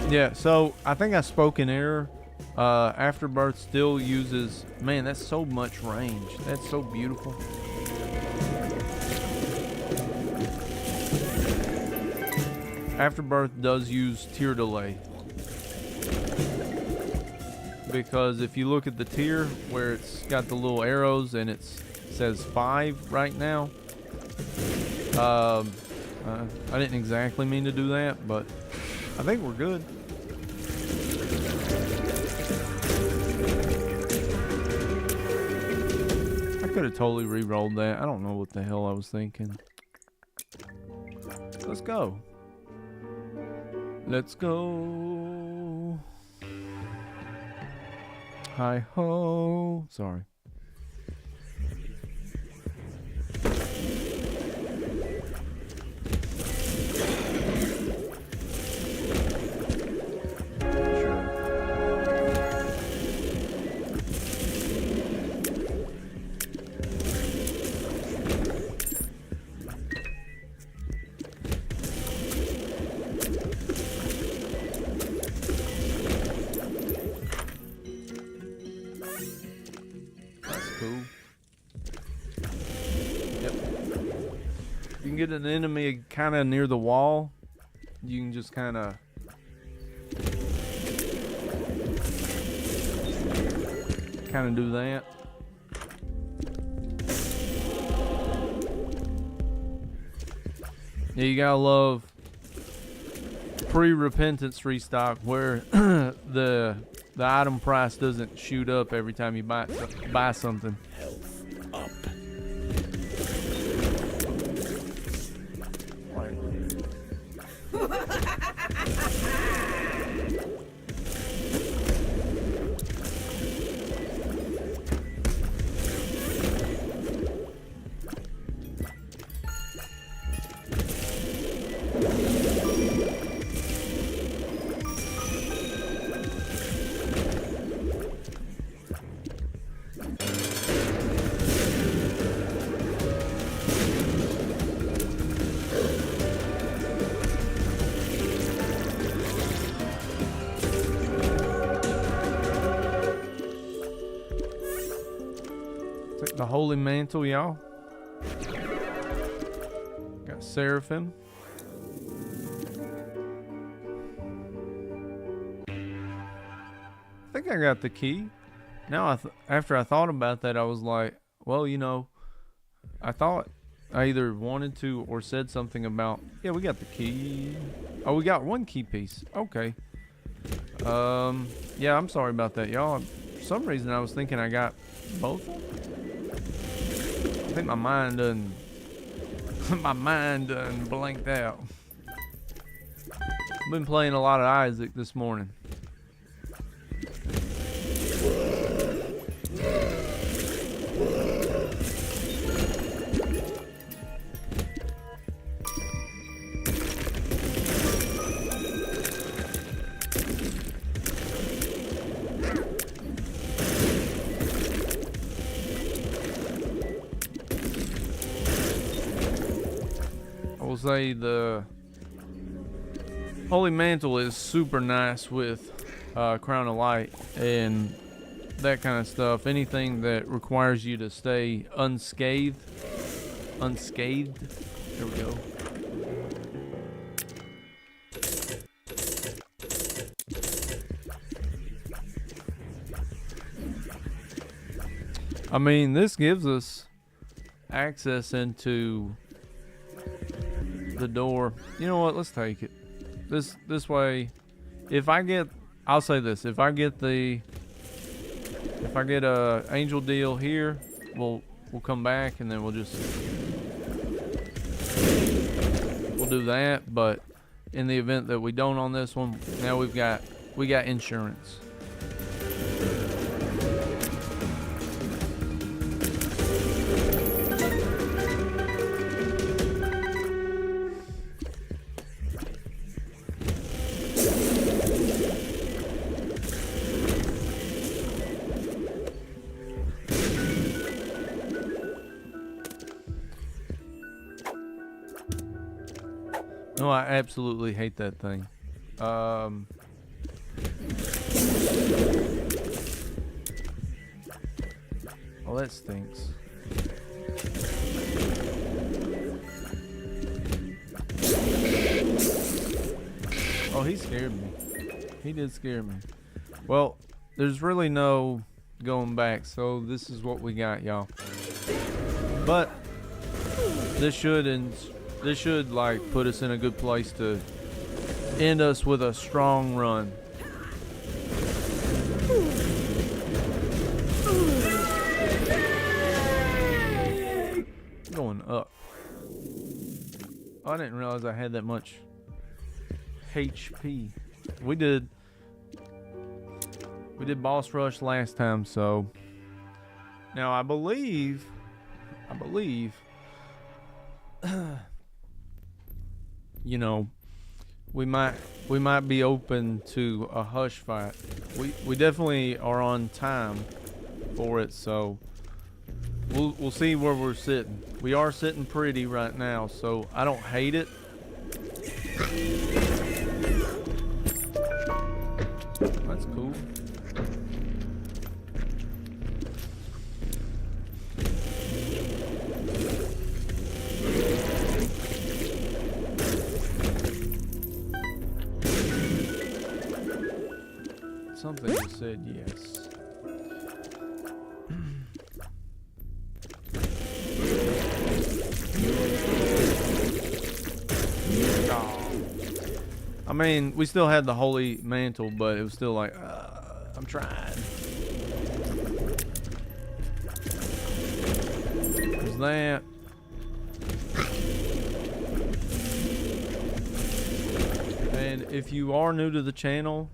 yeah, so I think I spoke in error. Afterbirth still uses, man, that's so much range. That's so beautiful. Afterbirth does use tier delay. Because if you look at the tier where it's got the little arrows and it says 5 right now. I didn't exactly mean to do that, but I think we're good. I could have totally re-rolled that. I don't know what the hell I was thinking. Let's go. Let's go. Hi ho. Sorry. Get an enemy kind of near the wall, you can just kind of do that. Yeah, you gotta love pre-repentance restock where the item price doesn't shoot up every time you buy something. Health up. The Holy Mantle, y'all. Got Seraphim. I think I got the key. Now, after I thought about that, I was like, well, you know, I thought I either wanted to or said something about, yeah, we got the key. Oh, we got one key piece. Okay. Yeah, I'm sorry about that, y'all. For some reason, I was thinking I got both of them. I think my mind done blanked out. I've been playing a lot of Isaac this morning. Say the Holy Mantle is super nice with Crown of Light and that kind of stuff. Anything that requires you to stay unscathed. There we go. I mean, this gives us access into the door. You know what? Let's take it. This way, if I get, I'll say this: if I get a angel deal here, we'll come back and then we'll do that. But in the event that we don't on this one, now we got insurance. No, I absolutely hate that thing. Oh, that stinks. Oh, he scared me. He did scare me. Well, there's really no going back, so this is what we got, y'all. But this should like put us in a good place to end us with a strong run. Going up. Oh, I didn't realize I had that much HP. We did boss rush last time, so now I believe you know, we might be open to a hush fight. We definitely are on time for it, so we'll see where we're sitting. We are sitting pretty right now, so I don't hate it. That's cool. Something just said yes. I mean, we still had the holy mantle, but it was still like, I'm trying. There's that. And if you are new to the channel,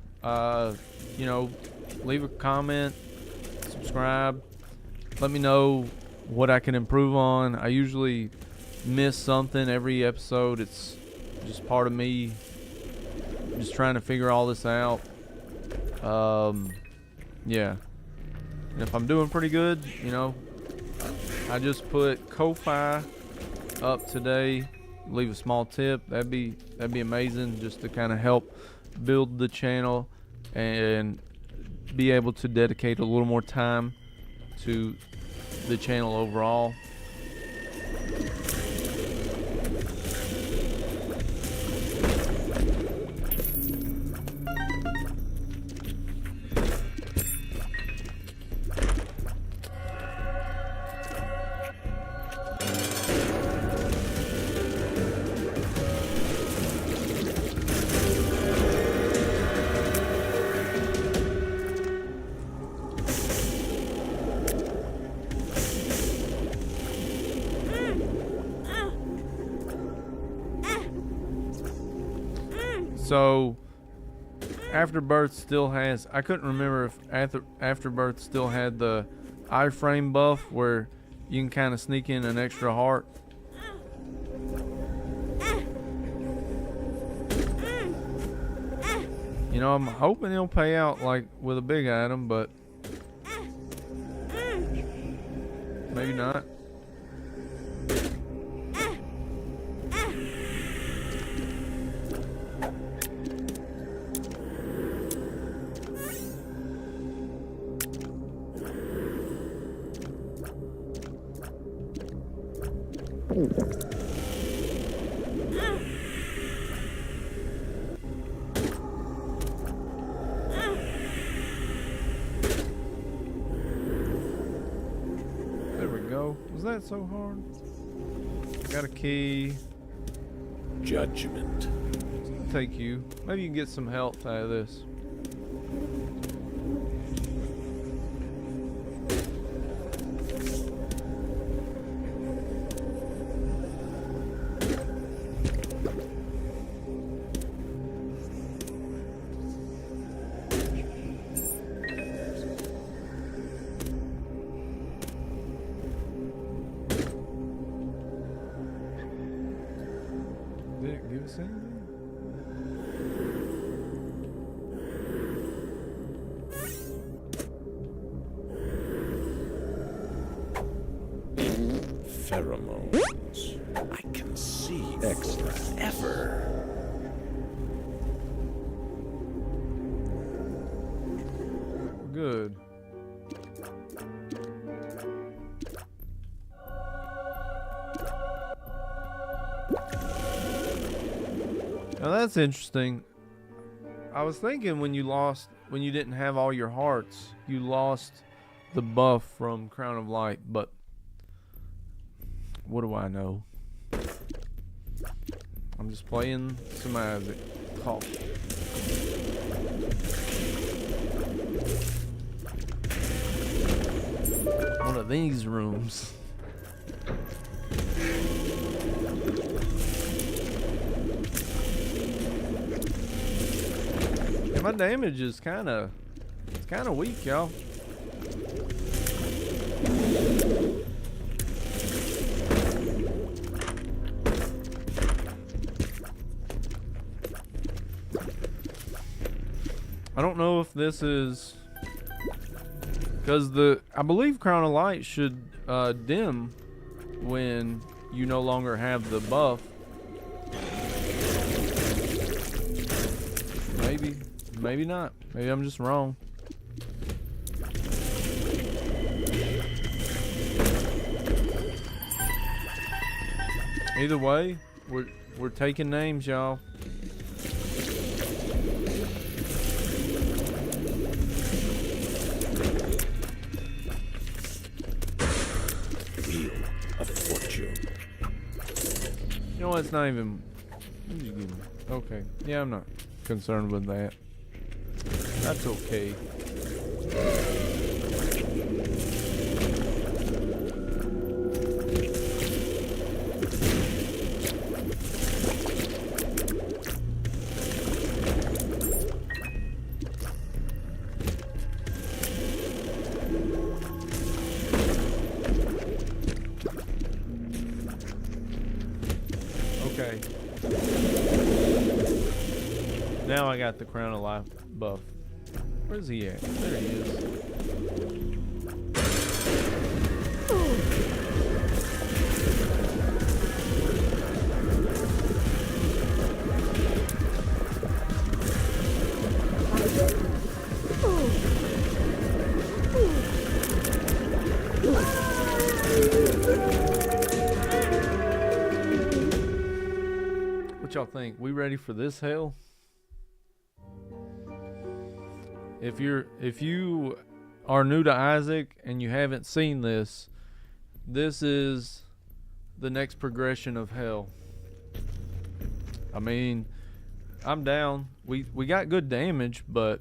you know, leave a comment, subscribe, let me know what I can improve on. I usually miss something every episode. It's just part of me just trying to figure all this out. Yeah, and if I'm doing pretty good, you know, I just put Ko-Fi up today. Leave a small tip. That'd be amazing, just to kind of help build the channel and be able to dedicate a little more time to the channel overall. So Afterbirth still has, I couldn't remember if Afterbirth still had the iframe buff where you can kind of sneak in an extra heart. You know, I'm hoping he'll pay out like with a big item, but maybe not. There we go. Was that so hard? Got a key. Judgment. Take you. Maybe you can get some health out of this. Did it give us anything? Pheromones. I can see extra ever. Good. Now that's interesting. I was thinking when you didn't have all your hearts, you lost the buff from Crown of Light, but what do I know? I'm just playing some Isaac. Oh. One of these rooms. Yeah, my damage is kind of weak, y'all. I don't know if this is because I believe Crown of Light should dim when you no longer have the buff. Maybe not. Maybe I'm just wrong. Either way, we're taking names, y'all. Wheel of Fortune. You know what? It's not even. What did you give me? Okay. Yeah, I'm not concerned with that. That's okay. Okay. Now I got the Crown of Life buff. Where's he at? There he is. What y'all think? We ready for this hell? If you are new to Isaac and you haven't seen this, this is the next progression of hell. I mean, I'm down. We got good damage, but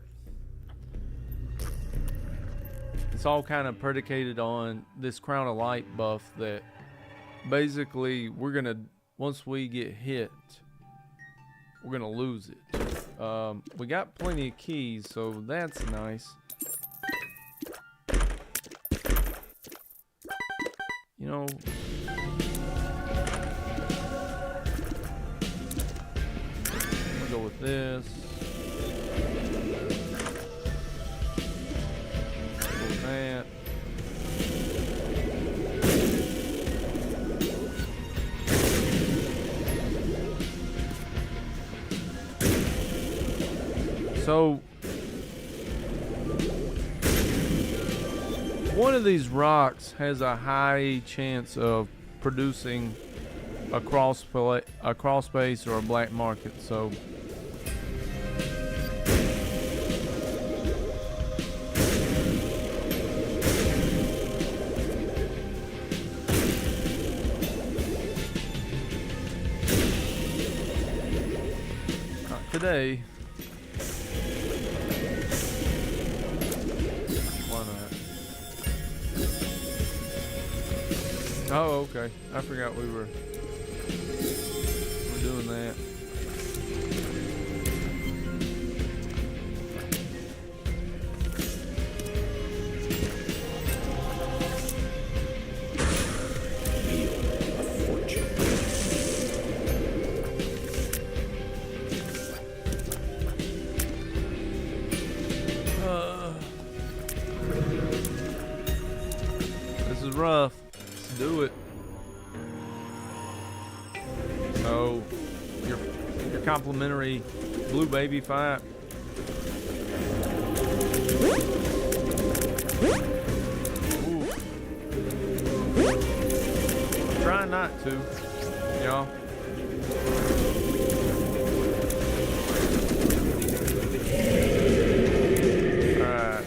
it's all kind of predicated on this Crown of Light buff that basically once we get hit, we're gonna lose it. We got plenty of keys, so that's nice. You know, we'll go with this. Go with that. So one of these rocks has a high chance of producing a crawl space or a black market. So today. Why not? Oh, okay. I forgot we were doing that. This is rough. Let's do it. So, your complimentary blue baby fight. Ooh. Try not to, y'all. Alright.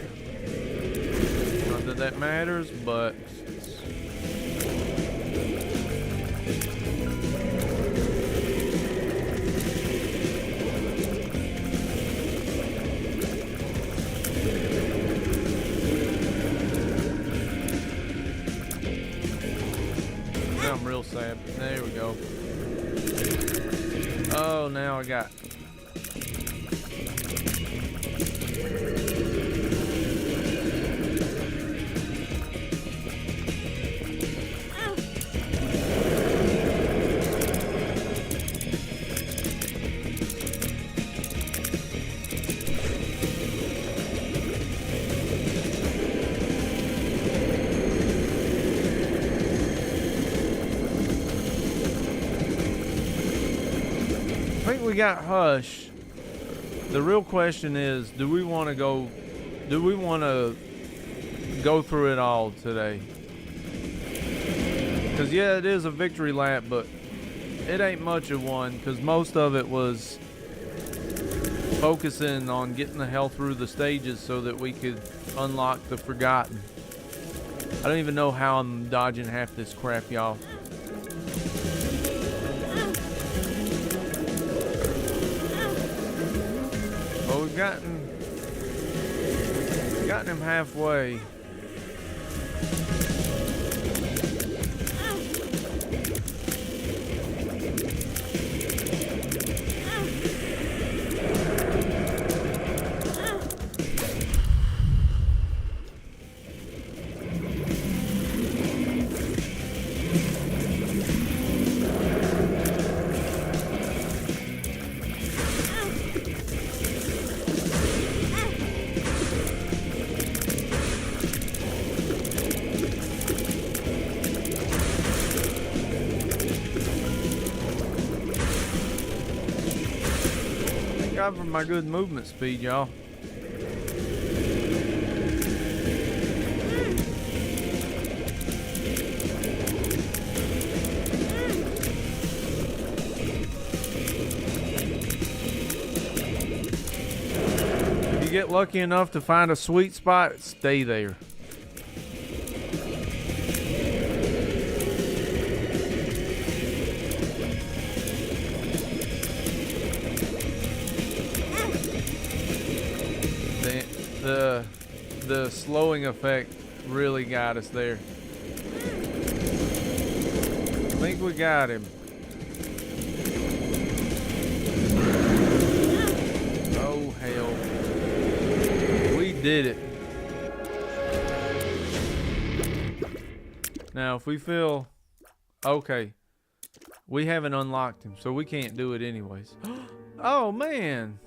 Not that that matters, but I'm real sad. There we go. Oh, now I got. I think we got Hush. The real question is, do we want to go through it all today? Because yeah, it is a victory lap, but it ain't much of one, because most of it was focusing on getting the hell through the stages so that we could unlock the Forgotten. I don't even know how I'm dodging half this crap, y'all. We've gotten him halfway. Thank God for my good movement speed, y'all. If you get lucky enough to find a sweet spot, stay there. The slowing effect really got us there. I think we got him. Oh hell. We did it. Now if we feel okay, we haven't unlocked him, so we can't do it anyways. Oh man,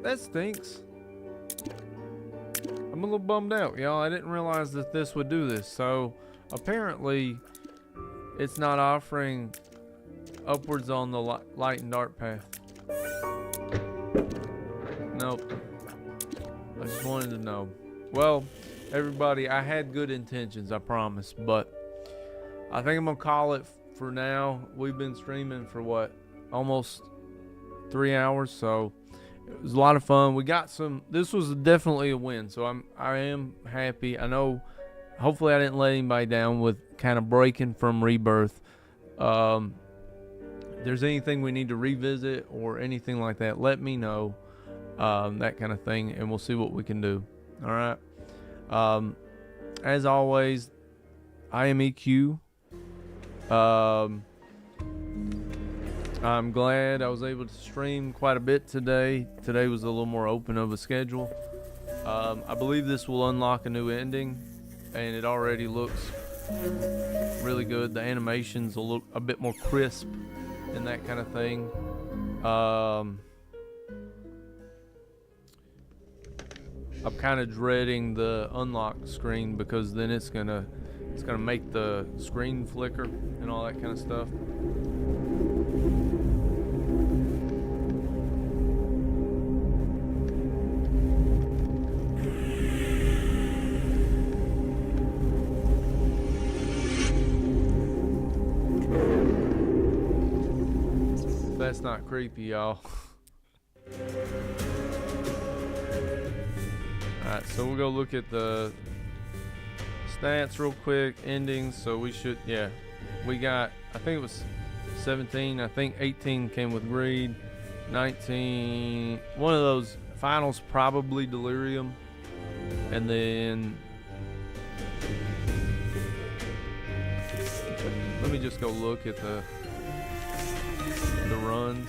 that stinks. I'm a little bummed out, y'all. I didn't realize that this would do this. So apparently it's not offering upwards on the light and dark path. Nope. I just wanted to know. Well, everybody, I had good intentions, I promise, but I think I'm gonna call it for now. We've been streaming for what, almost 3 hours, so it was a lot of fun. We got some. This was definitely a win, so I am happy. I know. Hopefully, I didn't let anybody down with kind of breaking from Rebirth. there's anything we need to revisit or anything like that, let me know. That kind of thing, and we'll see what we can do. All right. As always, I am EQ. I'm glad I was able to stream quite a bit today. Today was a little more open of a schedule. I believe this will unlock a new ending, and it already looks really good. The animations will look a bit more crisp and that kind of thing. I'm kind of dreading the unlock screen because then it's gonna make the screen flicker and all that kind of stuff. That's not creepy, y'all. Alright, so we'll go look at the stats real quick. Endings, so we should, yeah. We got, I think it was 17. I think 18 came with Greed. 19, one of those finals, probably Delirium. And then, let me just go look at the runs.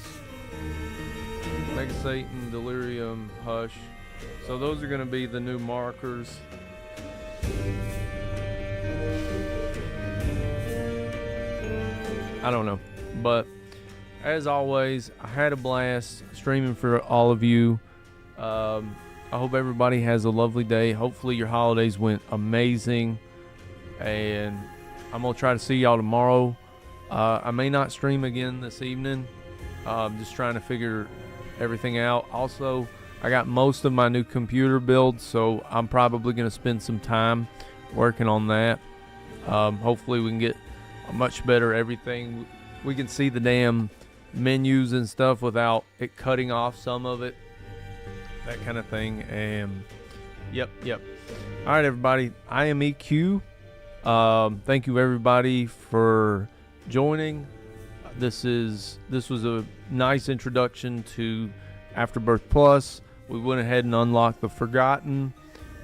Mega Satan, Delirium, Hush. So those are going to be the new markers. I don't know. But as always, I had a blast streaming for all of you. I hope everybody has a lovely day. Hopefully your holidays went amazing. And I'm going to try to see y'all tomorrow. I may not stream again this evening. Just trying to figure everything out. Also, I got most of my new computer build, so I'm probably going to spend some time working on that. Hopefully we can get a much better everything. We can see the damn menus and stuff without it cutting off some of it. That kind of thing. And yep. All right, everybody. I am EQ. Thank you, everybody, for joining. This was a nice introduction to Afterbirth Plus. We went ahead and unlocked the Forgotten.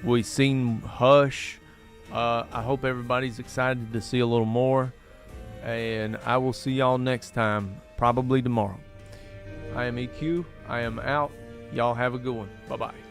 We seen Hush. I hope everybody's excited to see a little more. And I will see y'all next time, probably tomorrow. I am EQ. I am out. Y'all have a good one. Bye-bye.